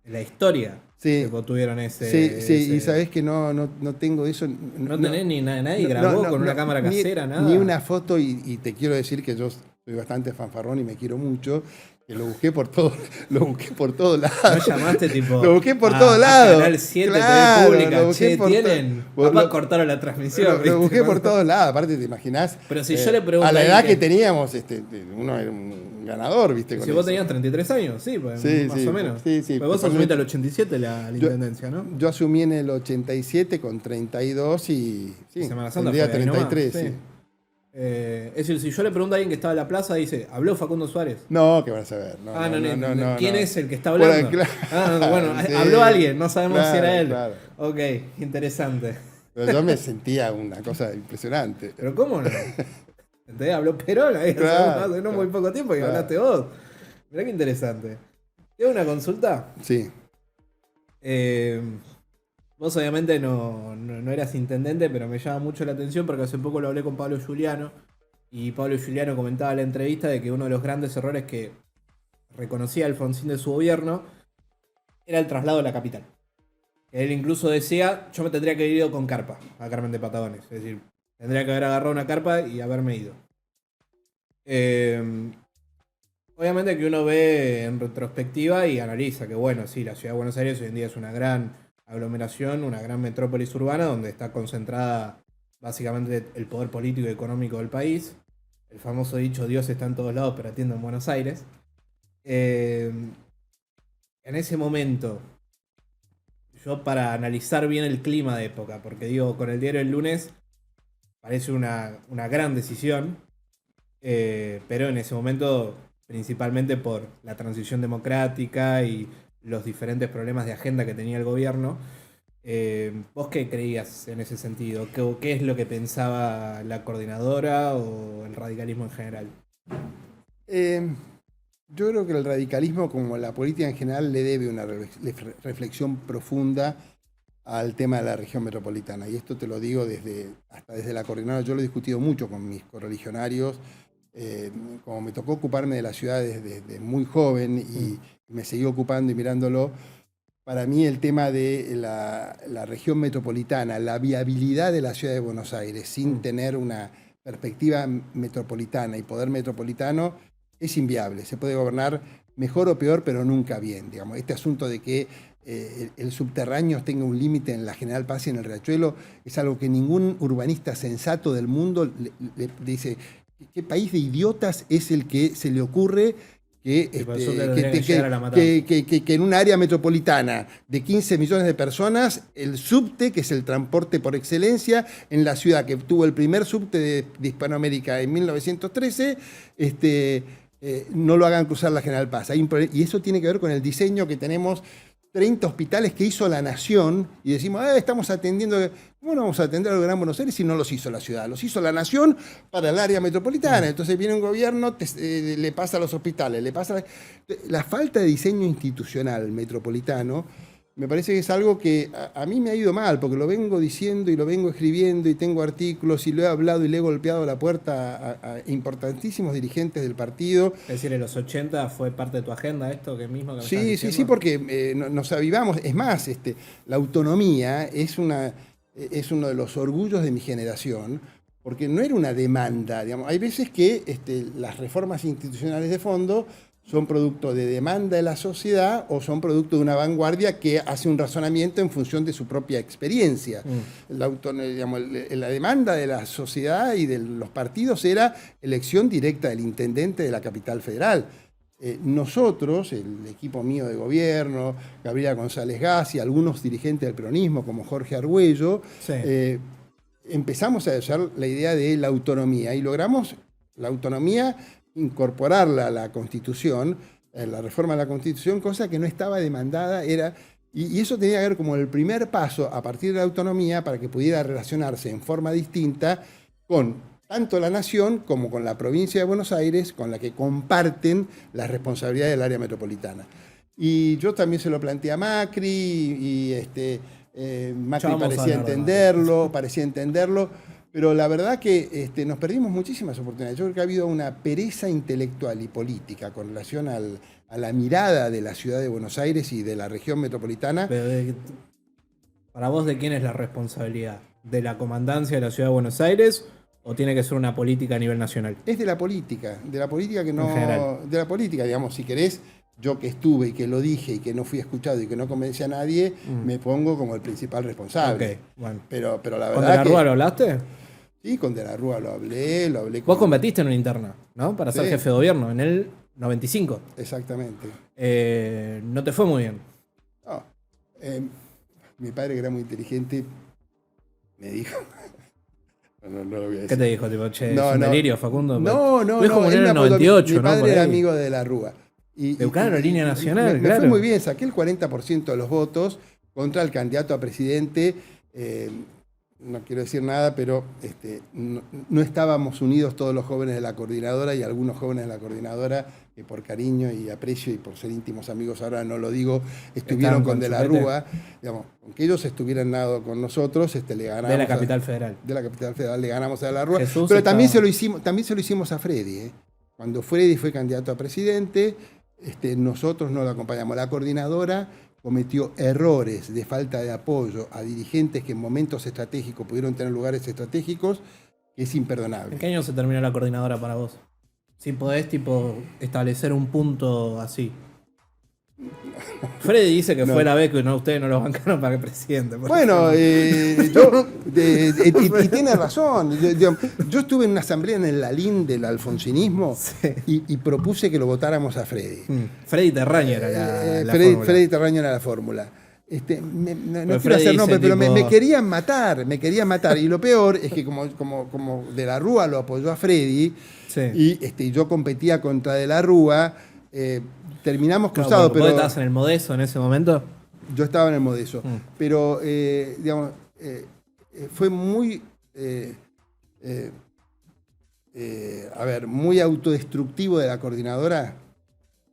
en la historia que tuvieron ese... Sí, y sabés que no tengo eso. No tenés ni nadie grabó con una cámara casera, nada. Ni una foto, y te quiero decir que yo soy bastante fanfarrón y me quiero mucho. Que lo busqué por todos lados. ¿No llamaste tipo? Lo busqué por todos lados. Canal 7, TV Pública, ¿tienen? Papá, cortaron la transmisión. Lo busqué por todos lados, aparte te imaginás. Pero si yo le pregunto. A la edad que teníamos, uno era un ganador, ¿viste? Si vos tenías 33 años, sí, pues, más o menos. Sí. Pues vos asumiste al 87 la intendencia, ¿no? Yo asumí en el 87 con 32 y. Sí, Semana Santa el día 33, sí. Es decir, si yo le pregunto a alguien que estaba en la plaza, dice, ¿habló Facundo Suárez? No, que van a saber. No. ¿Quién es el que está hablando? Bueno, sí, habló alguien, no sabemos si era él. Claro. Ok, interesante. Pero yo me sentía una cosa impresionante. ¿Pero cómo no? Entonces habló Perón ahí hace muy poco tiempo y hablaste vos. Mirá qué interesante. ¿Tengo una consulta? Sí. Vos obviamente no eras intendente, pero me llama mucho la atención porque hace poco lo hablé con Pablo Giuliano y Pablo Giuliano comentaba en la entrevista de que uno de los grandes errores que reconocía Alfonsín de su gobierno era el traslado a la capital. Él incluso decía, yo me tendría que haber ido con carpa a Carmen de Patagones, es decir, tendría que haber agarrado una carpa y haberme ido. Obviamente que uno ve en retrospectiva y analiza que bueno, sí, la ciudad de Buenos Aires hoy en día es una gran aglomeración, una gran metrópolis urbana donde está concentrada básicamente el poder político y económico del país. El famoso dicho Dios está en todos lados pero atiende en Buenos Aires. En ese momento, yo para analizar bien el clima de época, porque digo, con el diario El Lunes parece una gran decisión, pero en ese momento principalmente por la transición democrática y los diferentes problemas de agenda que tenía el gobierno. ¿Vos qué creías en ese sentido? ¿Qué es lo que pensaba la coordinadora o el radicalismo en general? Yo creo que el radicalismo, como la política en general, le debe una reflexión profunda al tema de la región metropolitana. Y esto te lo digo hasta desde la coordinadora. Yo lo he discutido mucho con mis correligionarios. Como me tocó ocuparme de la ciudad desde muy joven y me seguí ocupando y mirándolo, para mí el tema de la región metropolitana, la viabilidad de la ciudad de Buenos Aires sin tener una perspectiva metropolitana y poder metropolitano es inviable. Se puede gobernar mejor o peor, pero nunca bien. Digamos, este asunto de que el subterráneo tenga un límite en la General Paz y en el Riachuelo es algo que ningún urbanista sensato del mundo le dice. ¿Qué país de idiotas es el que se le ocurre que en un área metropolitana de 15 millones de personas, el subte, que es el transporte por excelencia, en la ciudad que tuvo el primer subte de Hispanoamérica en 1913, no lo hagan cruzar la General Paz? Y eso tiene que ver con el diseño que tenemos. 30 hospitales que hizo la Nación y decimos, estamos atendiendo. ¿Cómo no vamos a atender al Gran Buenos Aires si no los hizo la ciudad? Los hizo la Nación para el área metropolitana. Entonces viene un gobierno, le pasa a los hospitales, la falta de diseño institucional metropolitano. Me parece que es algo que a mí me ha ido mal, porque lo vengo diciendo y lo vengo escribiendo y tengo artículos y lo he hablado y le he golpeado la puerta a importantísimos dirigentes del partido. Es decir, en los 80 fue parte de tu agenda esto que mismo que me estás diciendo. Sí, porque nos avivamos. Es más, la autonomía es uno de los orgullos de mi generación, porque no era una demanda. Digamos. Hay veces que las reformas institucionales de fondo son producto de demanda de la sociedad o son producto de una vanguardia que hace un razonamiento en función de su propia experiencia. La demanda de la sociedad y de los partidos era elección directa del intendente de la capital federal. Nosotros, el equipo mío de gobierno, Gabriela González Gas y algunos dirigentes del peronismo como Jorge Argüello, empezamos a desarrollar la idea de la autonomía y logramos la autonomía incorporarla a la Constitución, la reforma de la Constitución, cosa que no estaba demandada, y eso tenía que ver como el primer paso a partir de la autonomía para que pudiera relacionarse en forma distinta con tanto la Nación como con la provincia de Buenos Aires, con la que comparten las responsabilidades del área metropolitana. Y yo también se lo planteé a Macri, y Macri parecía entenderlo. Pero la verdad que nos perdimos muchísimas oportunidades. Yo creo que ha habido una pereza intelectual y política con relación a la mirada de la ciudad de Buenos Aires y de la región metropolitana. Pero para vos, ¿de quién es la responsabilidad? ¿De la comandancia de la ciudad de Buenos Aires o tiene que ser una política a nivel nacional? Es de la política que no... En general. De la política, digamos, si querés, yo que estuve y que lo dije y que no fui escuchado y que no convencí a nadie, me pongo como el principal responsable. Okay, bueno. Pero la verdad ¿Con De la Rúa lo hablaste? Sí, con De la Rúa lo hablé Vos combatiste en una interna, ¿no? Para ser jefe de gobierno, en el 95. Exactamente. No te fue muy bien. No. Mi padre, que era muy inteligente, me dijo... No lo voy a decir. ¿Qué te dijo? Tipo, es un delirio, Facundo. No. Murió en el 98, mi padre ¿no? era amigo de De la Rúa. Educaron en línea nacional, me fue muy bien, saqué el 40% de los votos contra el candidato a presidente. No quiero decir nada, pero no estábamos unidos todos los jóvenes de la coordinadora, y algunos jóvenes de la coordinadora que por cariño y aprecio y por ser íntimos amigos, ahora no lo digo, estuvieron con De la Rúa. Digamos, aunque ellos estuvieran nada con nosotros, le ganamos. De la capital federal. De la capital federal le ganamos a De la Rúa. Jesús pero también se lo hicimos a Freddy. Cuando Freddy fue candidato a presidente, nosotros no lo acompañamos. La coordinadora cometió errores de falta de apoyo a dirigentes que en momentos estratégicos pudieron tener lugares estratégicos, que es imperdonable. ¿En qué año se terminó la coordinadora para vos? Si podés establecer un punto así. Freddy dice que fue la vez que ustedes no lo bancaron para que presidente. Bueno, y tiene razón. Yo estuve en una asamblea en el Lalín del alfonsinismo y propuse que lo votáramos a Freddy. Freddy Terraño era la fórmula. Freddy Terraño era la fórmula. no Pero quiero Freddy hacer nombre, dice, pero tipo- me querían matar. Y lo peor es que como De la Rúa lo apoyó a Freddy, Sí. y yo competía contra De la Rúa, terminamos Claro, cruzados, porque vos pero estabas en el Modesto en ese momento. yo estaba en el Modeso. Mm. Pero, digamos, fue muy, muy autodestructivo de la coordinadora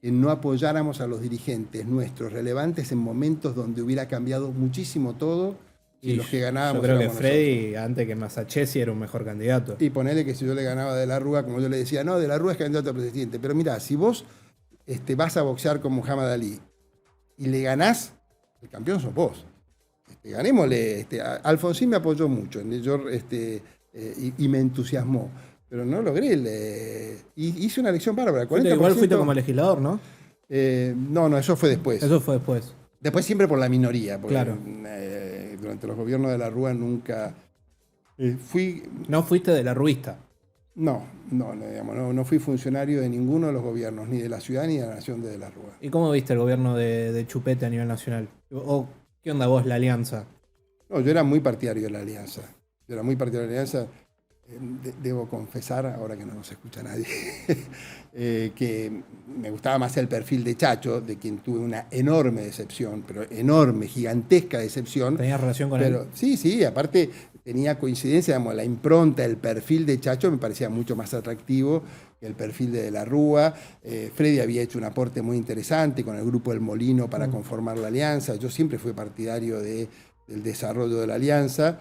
que no apoyáramos a los dirigentes nuestros relevantes en momentos donde hubiera cambiado muchísimo todo y los que ganábamos Yo creo que éramos Freddy, antes que Masachesi, era un mejor candidato. nosotros. Y ponele que si yo le ganaba a De la Rúa, como yo le decía, no, De la Rúa es candidato a presidente. Pero mira, si vos vas a boxear con Muhammad Ali y le ganás, el campeón sos vos. Ganémosle. Alfonsín me apoyó mucho y me entusiasmó. Pero no logré. Hice una elección bárbara. 40%. Igual fuiste como legislador, ¿no? No, eso fue después. Eso fue después. Después siempre por la minoría. Porque, Claro. durante los gobiernos de la Rúa nunca fui. No fuiste de la ruista. No, digamos, no fui funcionario de ninguno de los gobiernos, ni de la ciudad ni de la nación de la Rúa. ¿Y cómo viste el gobierno de Chupete a nivel nacional? ¿O qué onda vos, la alianza? No, yo era muy partidario de la alianza. Debo confesar, ahora que no nos escucha nadie, que me gustaba más el perfil de Chacho, de quien tuve una enorme decepción, pero enorme, gigantesca decepción. ¿Tenías relación con él? Sí, aparte tenía coincidencia, digamos, la impronta, el perfil de Chacho me parecía mucho más atractivo que el perfil de la Rúa. Freddy había hecho un aporte muy interesante con el grupo del Molino para conformar la alianza. Yo siempre fui partidario del desarrollo de la alianza.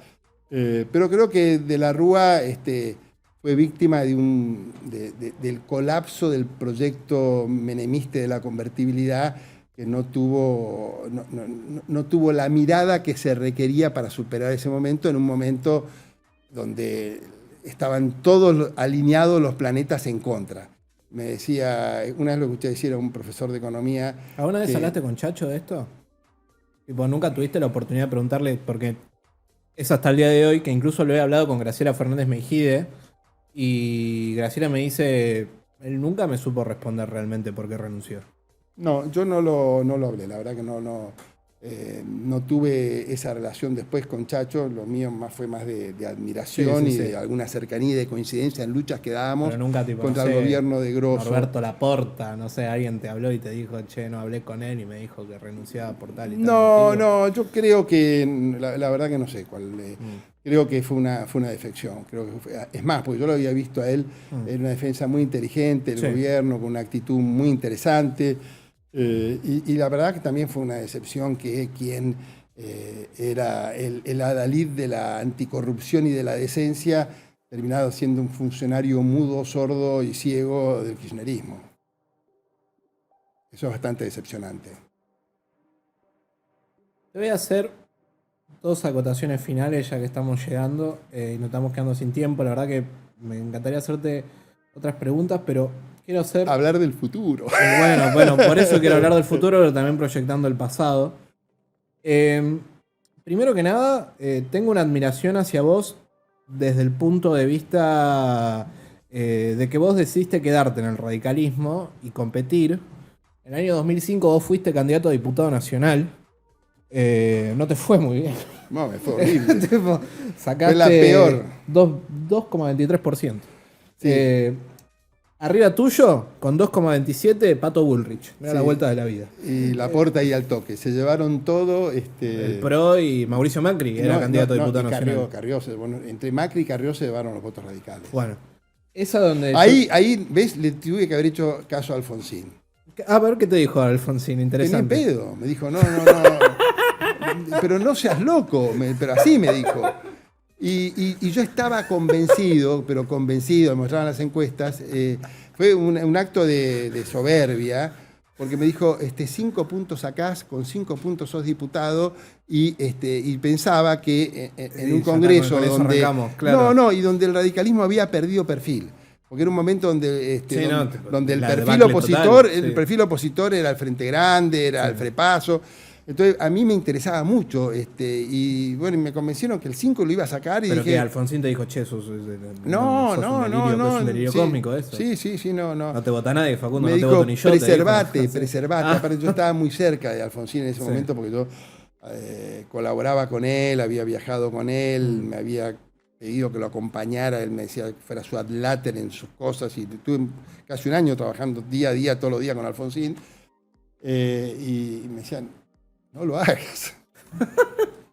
Pero creo que De la Rúa fue víctima del colapso del proyecto menemista de la convertibilidad, que no tuvo la mirada que se requería para superar ese momento, en un momento donde estaban todos alineados los planetas en contra. Me decía, una vez lo escuché decir a un profesor de economía. ¿Alguna vez hablaste con Chacho de esto? Tipo, nunca tuviste la oportunidad de preguntarle, porque es hasta el día de hoy que incluso lo he hablado con Graciela Fernández Meijide, y Graciela me dice, él nunca me supo responder realmente por qué renunció. No, yo no lo hablé, la verdad que no tuve esa relación después con Chacho. Lo mío fue más de admiración y de alguna cercanía y de coincidencia en luchas que dábamos. Pero nunca, tipo, contra no sé, el gobierno de Grosso. Norberto Laporta, no sé, alguien te habló y te dijo, che, no hablé con él y me dijo que renunciaba por tal y tal motivo. No, yo creo que, la verdad que no sé cuál. Creo que fue una defección. Es más, porque yo lo había visto a él en una defensa muy inteligente del gobierno, con una actitud muy interesante. Y la verdad que también fue una decepción que quien era el adalid de la anticorrupción y de la decencia, terminado siendo un funcionario mudo, sordo y ciego del kirchnerismo. Eso es bastante decepcionante. Te voy a hacer dos acotaciones finales ya que estamos llegando y nos estamos quedando sin tiempo. La verdad que me encantaría hacerte otras preguntas, pero quiero hacer... Hablar del futuro. Bueno, por eso quiero hablar del futuro, pero también proyectando el pasado. Primero que nada, tengo una admiración hacia vos desde el punto de vista de que vos decidiste quedarte en el radicalismo y competir. En el año 2005 vos fuiste candidato a diputado nacional. No te fue muy bien. No, me fue horrible. Sacaste fue la peor. 2,23%. Sí. Arriba tuyo, con 2,27, Pato Bullrich. Me da la vuelta de la vida. Y Laporta ahí al toque. Se llevaron todo. El PRO y Mauricio Macri, que era candidato a diputado nacional. Carrió, entre Macri y Carrió se llevaron los votos radicales. Bueno, esa donde... Ahí, ¿ves? Le tuve que haber hecho caso a Alfonsín. A ver qué te dijo Alfonsín, interesante. Tenía pedo. Me dijo, no. Pero no seas loco. Pero así me dijo. Y yo estaba convencido, me mostraban las encuestas, fue un acto de soberbia, porque me dijo, 5 puntos sacás, con 5 puntos sos diputado, y pensaba que en un congreso donde... Arrancamos, claro. No, y donde el radicalismo había perdido perfil. Porque era un momento donde, donde el perfil opositor era el Frente Grande, era el Frepaso. Entonces, a mí me interesaba mucho, y bueno, me convencieron que el 5 lo iba a sacar y pero dije... que Alfonsín te dijo, che, sos un delirio cósmico eso. Sí, no. No te vota nadie, Facundo, me no dijo, te voto ni yo. preservate. Aparte, yo estaba muy cerca de Alfonsín en ese momento porque yo colaboraba con él, había viajado con él, me había pedido que lo acompañara, él me decía que fuera su adláter en sus cosas, y estuve casi un año trabajando día a día, todos los días con Alfonsín, y me decían, no lo hagas.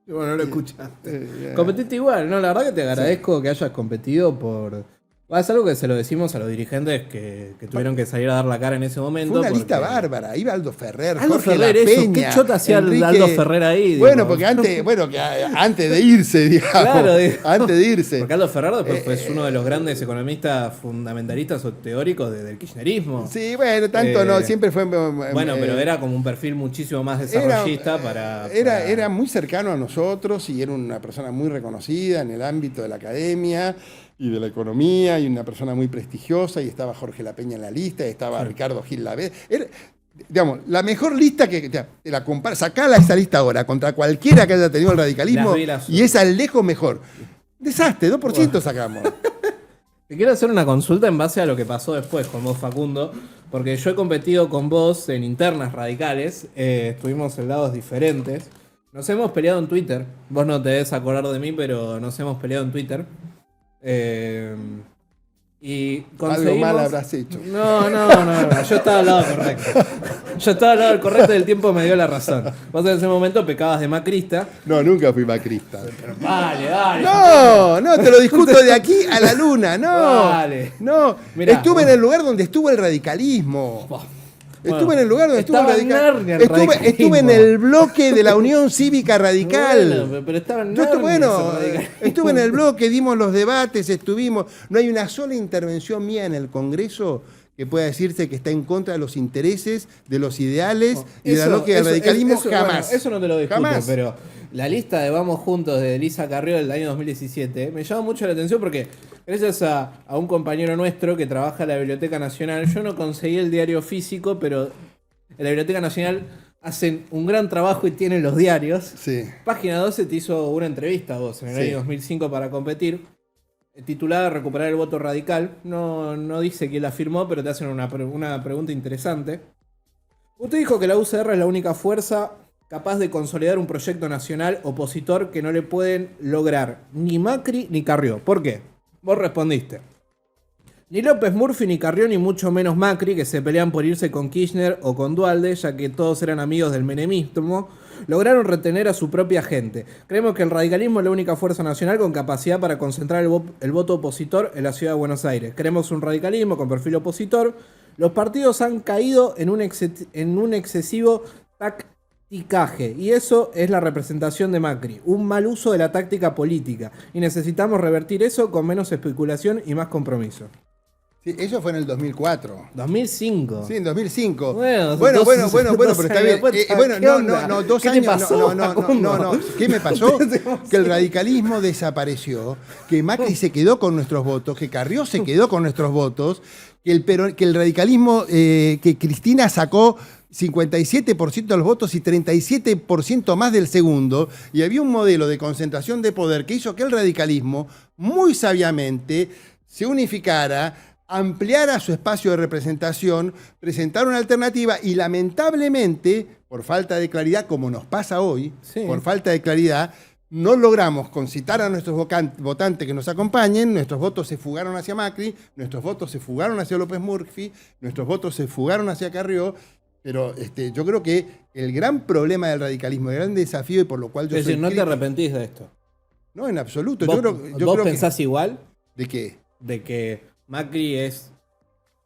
Bueno, no lo escuchaste. Competiste igual, ¿no? La verdad que te agradezco que hayas competido por... Es algo que se lo decimos a los dirigentes que tuvieron que salir a dar la cara en ese momento. Fue una lista bárbara. Iba Aldo Ferrer, Aldo Jorge Ferrer, La eso. Peña, ¿Qué chota hacía Enrique... Aldo Ferrer ahí? Bueno, digo? porque antes de irse, digamos. Claro, digo. Antes de irse. Porque Aldo Ferrer después fue uno de los grandes economistas fundamentalistas o teóricos del kirchnerismo. Sí, bueno, tanto no, siempre fue... Bueno, pero era como un perfil muchísimo más desarrollista Era muy cercano a nosotros y era una persona muy reconocida en el ámbito de la academia y de la economía, y una persona muy prestigiosa, y estaba Jorge La Peña en la lista, y estaba Ricardo Gil Laved. Digamos, la mejor lista que te la compara, sacala esa lista ahora contra cualquiera que haya tenido el radicalismo, y es al lejos mejor. Desastre, 2% sacamos. Te quiero hacer una consulta en base a lo que pasó después con vos, Facundo, porque yo he competido con vos en internas radicales, estuvimos en lados diferentes, nos hemos peleado en Twitter, vos no te debes acordar de mí, pero nos hemos peleado en Twitter. Y conseguimos... Algo mal habrás hecho. No, yo estaba al lado correcto. Yo estaba al lado del correcto y el tiempo me dio la razón. Vos en ese momento pecabas de macrista. No, nunca fui macrista. Pero dale. No, te lo discuto de aquí a la luna, no. Dale. No, Mirá, estuve en el lugar donde estuvo el radicalismo. Estuve en el lugar donde estuvo el radicalismo. Estuve en el bloque de la Unión Cívica Radical. Bueno, pero estaba en Narnia, estuve en el bloque, dimos los debates, estuvimos. No hay una sola intervención mía en el Congreso que pueda decirse que está en contra de los intereses, de los ideales y de la lógica del radicalismo, jamás. Bueno, eso no te lo discuto, jamás. Pero la lista de Vamos Juntos de Elisa Carrió del año 2017 me llama mucho la atención porque gracias a un compañero nuestro que trabaja en la Biblioteca Nacional, yo no conseguí el diario físico, pero en la Biblioteca Nacional hacen un gran trabajo y tienen los diarios. Sí. Página 12 te hizo una entrevista a vos en el año 2005 para competir, titulada Recuperar el voto radical. No dice quién la firmó, pero te hacen una pregunta interesante. Usted dijo que la UCR es la única fuerza capaz de consolidar un proyecto nacional opositor que no le pueden lograr ni Macri ni Carrió. ¿Por qué? Vos respondiste: ni López Murphy ni Carrió, ni mucho menos Macri, que se pelean por irse con Kirchner o con Duhalde, ya que todos eran amigos del menemismo, lograron retener a su propia gente. Creemos que el radicalismo es la única fuerza nacional con capacidad para concentrar el voto opositor en la ciudad de Buenos Aires. Queremos un radicalismo con perfil opositor. Los partidos han caído en un excesivo tacticaje, y eso es la representación de Macri, un mal uso de la táctica política, y necesitamos revertir eso con menos especulación y más compromiso. Sí, eso fue en el 2004. 2005. Sí, en 2005. Bueno, pero está bien. No, 2 ¿Qué años. te pasó, No. ¿Qué me pasó? Que el radicalismo desapareció, que Macri se quedó con nuestros votos, que Carrió se quedó con nuestros votos, que el radicalismo, que Cristina sacó 57% de los votos y 37% más del segundo, y había un modelo de concentración de poder que hizo que el radicalismo, muy sabiamente, se unificara, ampliara su espacio de representación, presentara una alternativa, y lamentablemente, por falta de claridad, como nos pasa hoy, por falta de claridad, no logramos concitar a nuestros votantes que nos acompañen. Nuestros votos se fugaron hacia Macri, nuestros votos se fugaron hacia López Murphy, nuestros votos se fugaron hacia Carrió. Pero yo creo que el gran problema del radicalismo, el gran desafío, y por lo cual yo Es decir, ¿no te arrepentís de esto? No, en absoluto. ¿Vos pensás igual? ¿De qué? ¿De que Macri es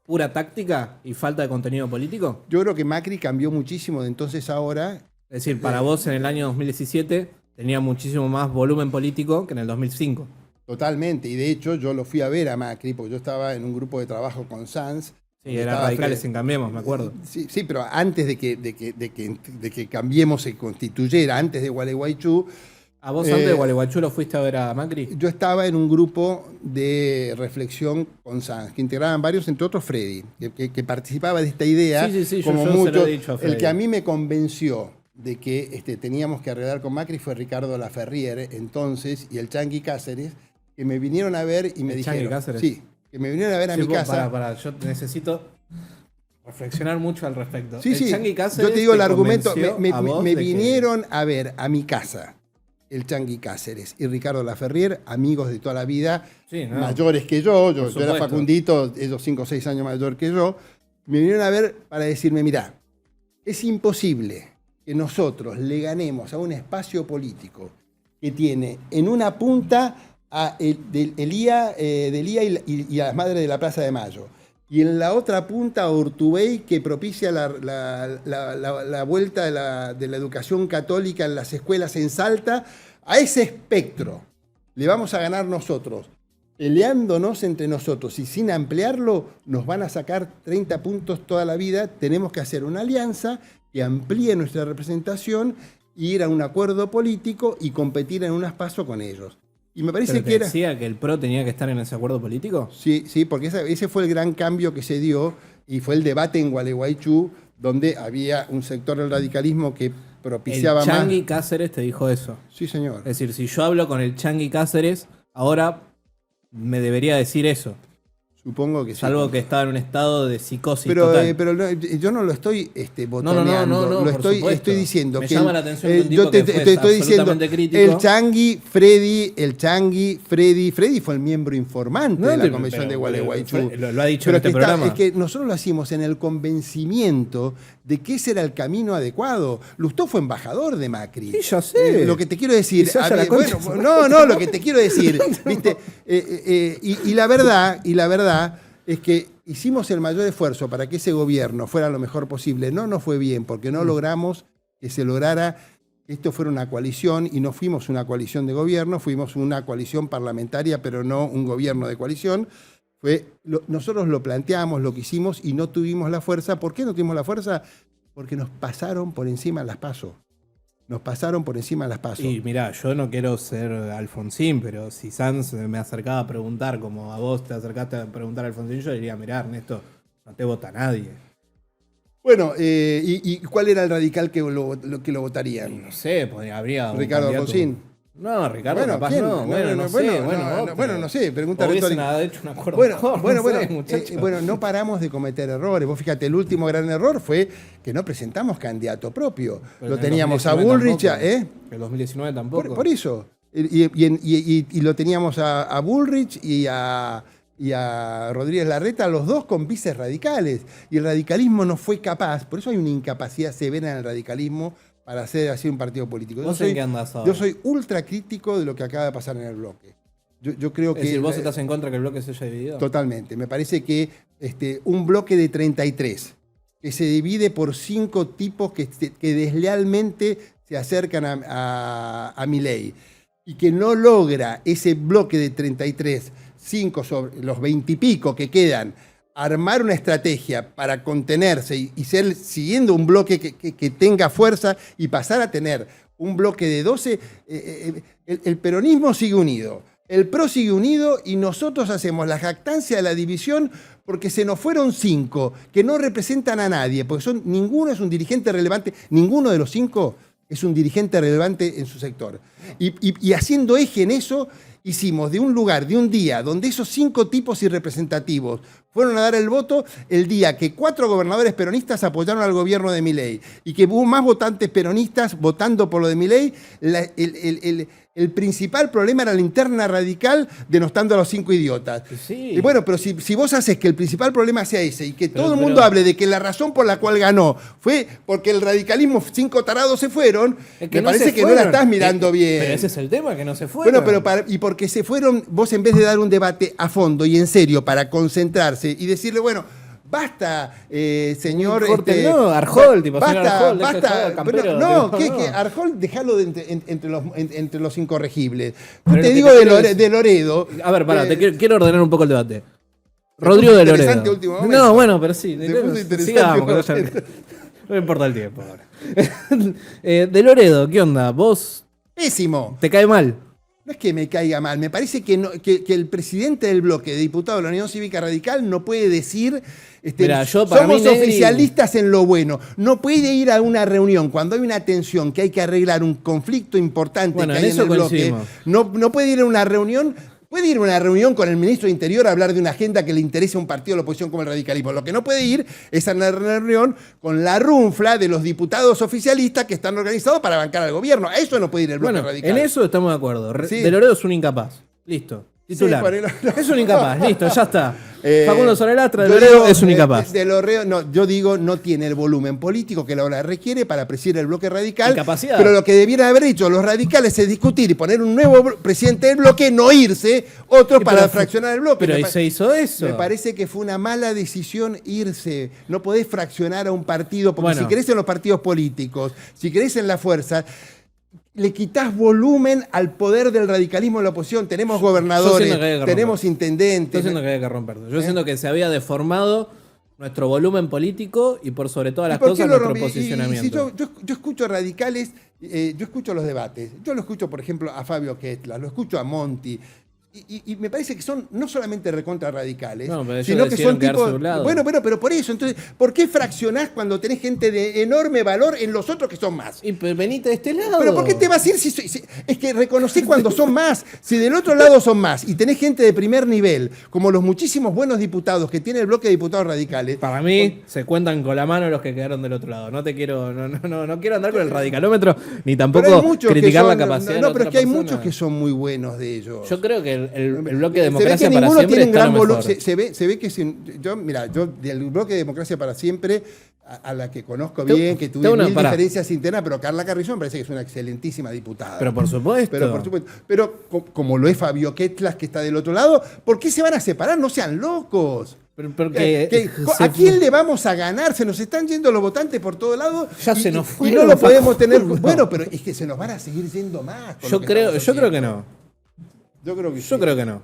pura táctica y falta de contenido político? Yo creo que Macri cambió muchísimo de entonces a ahora. Es decir, para vos en el año 2017 tenía muchísimo más volumen político que en el 2005. Totalmente. Y de hecho yo lo fui a ver a Macri, porque yo estaba en un grupo de trabajo con Sanz. Sí, eran radicales en Cambiemos, me acuerdo. Sí, pero antes de que Cambiemos se constituyera, antes de Gualeguaychú. ¿A vos antes de Gualeguaychú lo fuiste a ver a Macri? Yo estaba en un grupo de reflexión con Sanz, que integraban varios, entre otros Freddy, que participaba de esta idea. Sí, como yo mucho. Se lo he dicho a Freddy. El que a mí me convenció de que teníamos que arreglar con Macri fue Ricardo Laferriere, entonces, y el Chanqui Cáceres, que me vinieron a ver y me dijeron... Chanqui Cáceres. Sí, que me vinieron a ver a mi casa. Yo necesito reflexionar mucho al respecto. Sí, El sí. Changuy Cáceres Yo te digo el te argumento. convenció a vos Me de que- vinieron a ver a mi casa el Changuy Cáceres y Ricardo Laferrier, amigos de toda la vida, Sí, no. mayores que yo. Yo era supuesto. Facundito, ellos 5 o 6 años mayor que yo. Me vinieron a ver para decirme, mirá, es imposible que nosotros le ganemos a un espacio político que tiene en una punta a Elía y a las Madres de la Plaza de Mayo, y en la otra punta a Urtubey, que propicia la vuelta de la educación católica en las escuelas en Salta. A ese espectro le vamos a ganar nosotros, peleándonos entre nosotros, y sin ampliarlo nos van a sacar 30 puntos toda la vida. Tenemos que hacer una alianza que amplíe nuestra representación, ir a un acuerdo político y competir en unas PASO con ellos. Y me parece ¿Pero te que era... decía que el PRO tenía que estar en ese acuerdo político? Sí, sí, porque ese fue el gran cambio que se dio, y fue el debate en Gualeguaychú, donde había un sector del radicalismo que propiciaba El más... Changuy Cáceres te dijo eso. Sí, señor. Es decir, si yo hablo con el Changuy Cáceres, ahora me debería decir eso. Supongo que sí. Salvo que estaba en un estado de psicosis Pero, total. pero yo no lo estoy botoneando, no, lo por estoy supuesto. diciendo Me que llama la atención de un tipo yo te que fue estoy diciendo absolutamente crítico. el Changuy, Freddy fue el miembro informante de la convención de Gualeguaychú. Lo ha dicho Pero en este que programa. es que nosotros lo hacíamos en el convencimiento de que ese era el camino adecuado. Lustó fue embajador de Macri. Sí, ya sé. Lo que te quiero decir, Que se vaya la concha. lo que te quiero decir, ¿viste? Y la verdad es que hicimos el mayor esfuerzo para que ese gobierno fuera lo mejor posible. No nos fue bien, porque no logramos que se lograra que esto fuera una coalición, y no fuimos una coalición de gobierno, fuimos una coalición parlamentaria, pero no un gobierno de coalición. Nosotros lo planteamos, lo que hicimos, y no tuvimos la fuerza. ¿Por qué no tuvimos la fuerza? Porque nos pasaron por encima las PASO. Nos pasaron por encima las PASO. Y mirá, yo no quiero ser Alfonsín, pero si Sanz me acercaba a preguntar, como a vos te acercaste a preguntar a Alfonsín, yo diría, mirá, Ernesto, no te vota nadie. Bueno, ¿y cuál era el radical que lo votarían? No sé, habría un Ricardo candidato. Alfonsín. No, Ricardo, Bueno, capaz ¿quién? no. Bueno, no sé. Bueno, no sé, pregunta hubiesen retórica. hecho un acuerdo mejor, no sé, muchacho. Bueno, no paramos de cometer errores. Vos fíjate, el último gran error fue que no presentamos candidato propio. Pero Lo en el teníamos a 2019 Bullrich, tampoco. El 2019 tampoco. Por eso. Y lo teníamos a Bullrich y a Rodríguez Larreta, los dos con vices radicales. Y el radicalismo no fue capaz, por eso hay una incapacidad severa en el radicalismo para hacer así un partido político. ¿Vos en qué andás ahora? Yo soy ultra crítico de lo que acaba de pasar en el bloque. Yo creo que... Es decir, ¿vos estás en contra que el bloque se haya dividido? Totalmente. Me parece que un bloque de 33, que se divide por 5 tipos que deslealmente se acercan a Milei, y que no logra ese bloque de 33, 5 sobre los 20 y pico que quedan, armar una estrategia para contenerse y ser, siguiendo un bloque que tenga fuerza, y pasar a tener un bloque de 12, el peronismo sigue unido, el PRO sigue unido, y nosotros hacemos la jactancia de la división porque se nos fueron 5 que no representan a nadie, porque ninguno es un dirigente relevante, ninguno de los 5 es un dirigente relevante en su sector. Y haciendo eje en eso, hicimos de un lugar, de un día, donde esos 5 tipos irrepresentativos fueron a dar el voto, el día que 4 gobernadores peronistas apoyaron al gobierno de Milei, y que hubo más votantes peronistas votando por lo de Milei, el principal problema era la interna radical denostando a los 5 idiotas. Sí. Y bueno, pero si vos haces que el principal problema sea ese, y que todo el mundo hable de que la razón por la cual ganó fue porque el radicalismo 5 tarados se fueron, me parece que no la estás mirando bien. Pero ese es el tema, que no se fueron. Bueno, y porque se fueron, vos en vez de dar un debate a fondo y en serio para concentrarse y decirle, bueno, basta, señor. No, Arjol, tipo, basta, señor Arjol, basta. Campero, No, que Arjol, dejalo entre los incorregibles. Pero Te lo digo que te de, quiero decir- de Loredo. A ver, pará, quiero ordenar un poco el debate. Rodrigo de interesante Loredo. último momento. No, bueno, pero sí. Se puso interesante Sigamos, que momento. no me importa el tiempo ahora. De Loredo, ¿qué onda? ¿Vos Pésimo. te cae mal? No es que me caiga mal, me parece que el presidente del bloque de diputados de la Unión Cívica Radical no puede decir, Mirá, yo para somos mí, Negri- oficialistas en lo bueno. No puede ir a una reunión cuando hay una tensión, que hay que arreglar un conflicto importante Bueno, que en hay en eso el bloque. coincidimos. No puede ir a una reunión Puede ir a una reunión con el ministro de Interior a hablar de una agenda que le interese a un partido de la oposición como el radicalismo. Lo que no puede ir es a una reunión con la runfla de los diputados oficialistas que están organizados para bancar al gobierno. A eso no puede ir el bloque radical. En eso estamos de acuerdo. Sí. De Loredo es un incapaz. Listo. Titular. Sí, es un incapaz. Listo, ya está. Facundo Sonelastra de Loredo es un incapaz. De Loredo, no, yo digo, no tiene el volumen político que la hora requiere para presidir el bloque radical. Incapacidad. Pero lo que debieran haber hecho los radicales es discutir y poner un nuevo presidente del bloque, no irse, otro para fraccionar el bloque. Pero se hizo eso. Me parece que fue una mala decisión irse. No podés fraccionar a un partido, porque si querés en los partidos políticos, si querés en la fuerza, le quitas volumen al poder del radicalismo en la oposición. Tenemos gobernadores, tenemos intendentes. Yo siento que había que romperlo. Yo siento que se había deformado nuestro volumen político y por sobre todas las cosas nuestro posicionamiento. Yo escucho radicales, yo escucho los debates. Yo lo escucho, por ejemplo, a Fabio Ketla, lo escucho a Monti. Y me parece que son no solamente recontra radicales, sino que son tipos. Bueno, pero por eso, entonces, ¿por qué fraccionás cuando tenés gente de enorme valor en los otros que son más? Y venite de este lado. Pero ¿por qué te vas a ir si es que reconocés cuando son más? Si del otro lado son más y tenés gente de primer nivel, como los muchísimos buenos diputados que tiene el bloque de diputados radicales. Para mí, se cuentan con la mano los que quedaron del otro lado. No quiero andar con el radicalómetro, ni tampoco criticar la capacidad. No, pero es que hay muchos que son muy buenos de ellos. Yo creo que el bloque de Democracia para Siempre está gran mejor. Se ve que yo del bloque de Democracia para Siempre, a la que conozco bien, que tuve mil diferencias internas, pero Carla Carrizo me parece que es una excelentísima diputada. Pero por supuesto. Pero como lo es Fabio Ketlas, que está del otro lado, ¿por qué se van a separar? No sean locos. ¿A quién le vamos a ganar? Se nos están yendo los votantes por todos lados. Ya se nos fue. Y no lo podemos tener. Bueno, pero es que se nos van a seguir yendo más. Yo creo que no. Yo creo que no.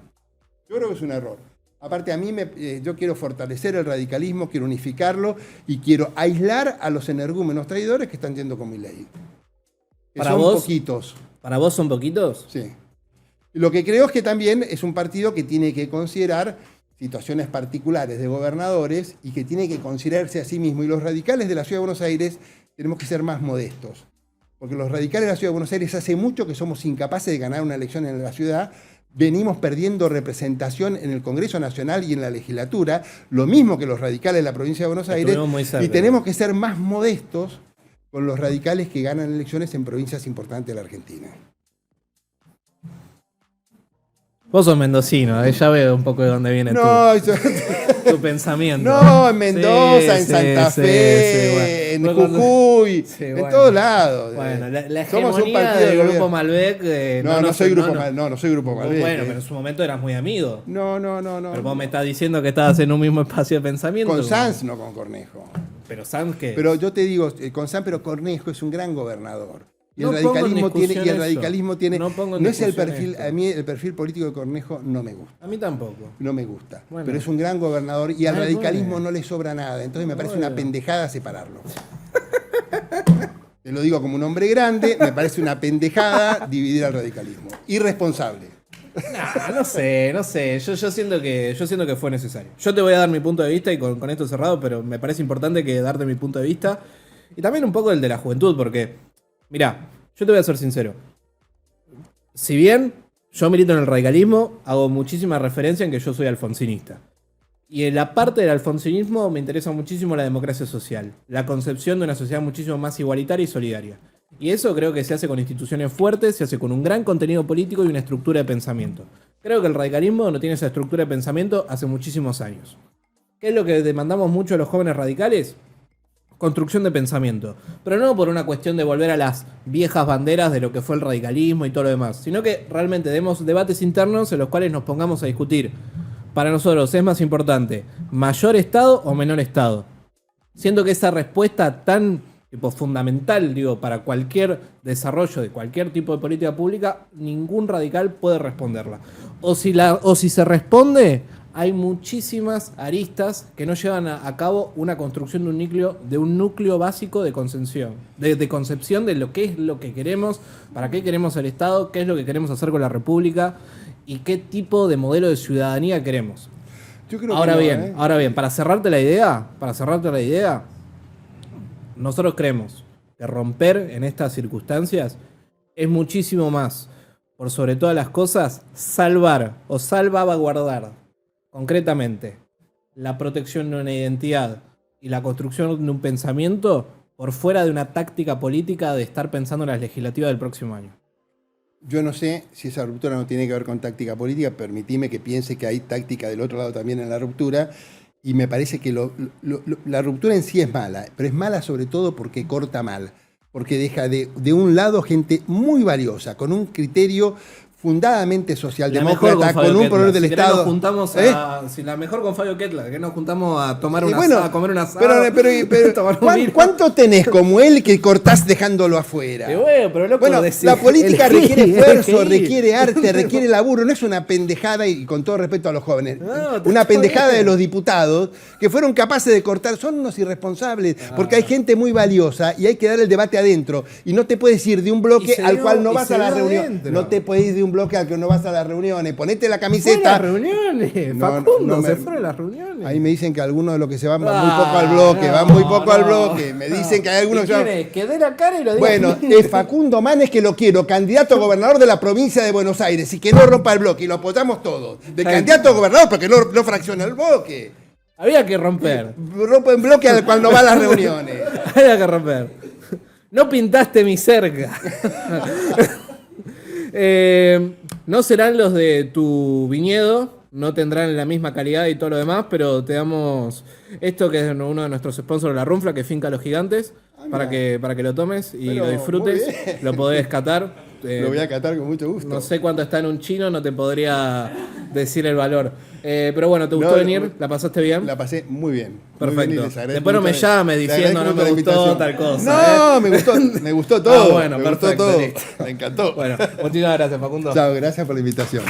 Yo creo que es un error. Aparte, a mí yo quiero fortalecer el radicalismo, quiero unificarlo y quiero aislar a los energúmenos traidores que están yendo con Milei. ¿Para son vos? Poquitos. ¿Para vos son poquitos? Sí. Lo que creo es que también es un partido que tiene que considerar situaciones particulares de gobernadores y que tiene que considerarse a sí mismo. Y los radicales de la Ciudad de Buenos Aires tenemos que ser más modestos. Porque los radicales de la Ciudad de Buenos Aires hace mucho que somos incapaces de ganar una elección en la ciudad. Venimos perdiendo representación en el Congreso Nacional y en la legislatura, lo mismo que los radicales de la provincia de Buenos Aires. Y tenemos que ser más modestos con los radicales que ganan elecciones en provincias importantes de la Argentina. Vos sos mendocino, ya veo un poco de dónde viene tu pensamiento. No, en Mendoza, en Santa Fe, en Jujuy, en todos lados. Bueno, la hegemonía del Grupo Malbec. No soy Grupo Malbec. Bueno, pero en su momento eras muy amigo. No. Pero vos me estás diciendo que estabas en un mismo espacio de pensamiento. Con Sanz, no con Cornejo. ¿Pero Sanz qué? Pero yo te digo, con Sanz, pero Cornejo es un gran gobernador. Y el radicalismo tiene. No es el perfil. A mí el perfil político de Cornejo no me gusta. A mí tampoco. No me gusta. Bueno. Pero es un gran gobernador y al radicalismo no le sobra nada. Entonces me parece una pendejada separarlo. Te lo digo como un hombre grande, me parece una pendejada dividir al radicalismo. Irresponsable. No sé. Yo siento que fue necesario. Yo te voy a dar mi punto de vista y con esto cerrado, pero me parece importante que darte mi punto de vista. Y también un poco el de la juventud, porque. Mirá, yo te voy a ser sincero. Si bien yo milito en el radicalismo, hago muchísima referencia en que yo soy alfonsinista. Y en la parte del alfonsinismo me interesa muchísimo la democracia social, la concepción de una sociedad muchísimo más igualitaria y solidaria. Y eso creo que se hace con instituciones fuertes, se hace con un gran contenido político y una estructura de pensamiento. Creo que el radicalismo no tiene esa estructura de pensamiento hace muchísimos años. ¿Qué es lo que demandamos mucho a los jóvenes radicales? Construcción de pensamiento, pero no por una cuestión de volver a las viejas banderas de lo que fue el radicalismo y todo lo demás, sino que realmente demos debates internos en los cuales nos pongamos a discutir. Para nosotros es más importante mayor Estado o menor Estado. Siento que esa respuesta tan fundamental, para cualquier desarrollo de cualquier tipo de política pública, ningún radical puede responderla. O si se responde, hay muchísimas aristas que no llevan a cabo una construcción de un núcleo básico de concepción, de concepción de lo que es lo que queremos, para qué queremos el Estado, qué es lo que queremos hacer con la República y qué tipo de modelo de ciudadanía queremos. Yo creo ahora bien, para cerrarte la idea, nosotros creemos que romper en estas circunstancias es muchísimo más por sobre todas las cosas, salvar o salvaguardar concretamente la protección de una identidad y la construcción de un pensamiento por fuera de una táctica política de estar pensando en las legislativas del próximo año? Yo no sé si esa ruptura no tiene que ver con táctica política, permitime que piense que hay táctica del otro lado también en la ruptura, y me parece que la ruptura en sí es mala, pero es mala sobre todo porque corta mal, porque deja de un lado gente muy valiosa, con un criterio fundadamente socialdemócrata, con un poder del Estado. Si la mejor con Fabio Kettler, que nos juntamos a tomar a comer un asado. Pero ¿cuánto tenés como él que cortás dejándolo afuera? La política requiere esfuerzo, requiere arte, requiere laburo, no es una pendejada, y con todo respeto a los jóvenes, una pendejada de los diputados que fueron capaces de cortar, son unos irresponsables, porque hay gente muy valiosa y hay que dar el debate adentro, y no te puedes ir de un bloque al cual no vas a la reunión. No te puedes ir de un bloque al que no vas a las reuniones. Ponete la camiseta. Las reuniones. Facundo se fueron las reuniones. Ahí me dicen que algunos de los que se van muy poco al bloque. Van muy poco al bloque. Me dicen que hay algunos que dé la cara y lo diga. Bueno, es Facundo Manes, que lo quiero candidato a gobernador de la provincia de Buenos Aires, y que no rompa el bloque, y lo apoyamos todos. De candidato a gobernador, porque no fracciona el bloque. Había que romper. Rompe en bloque al cual no va a las reuniones. Había que romper. No pintaste mi cerca. No serán los de tu viñedo, no tendrán la misma calidad y todo lo demás, pero te damos esto, que es uno de nuestros sponsors, La Runfla, que finca los gigantes, para que lo tomes y lo disfrutes. Lo podés catar. Lo voy a catar con mucho gusto. No sé cuánto está en un chino, no te podría decir el valor. Pero bueno, ¿te gustó venir? ¿La pasaste bien? La pasé muy bien. Perfecto. Muy bien, después no me llame diciendo no me gustó tal No, cosa. me gustó todo. Bueno, perfecto. Me encantó. Bueno, muchísimas gracias, Facundo. Chao, gracias por la invitación.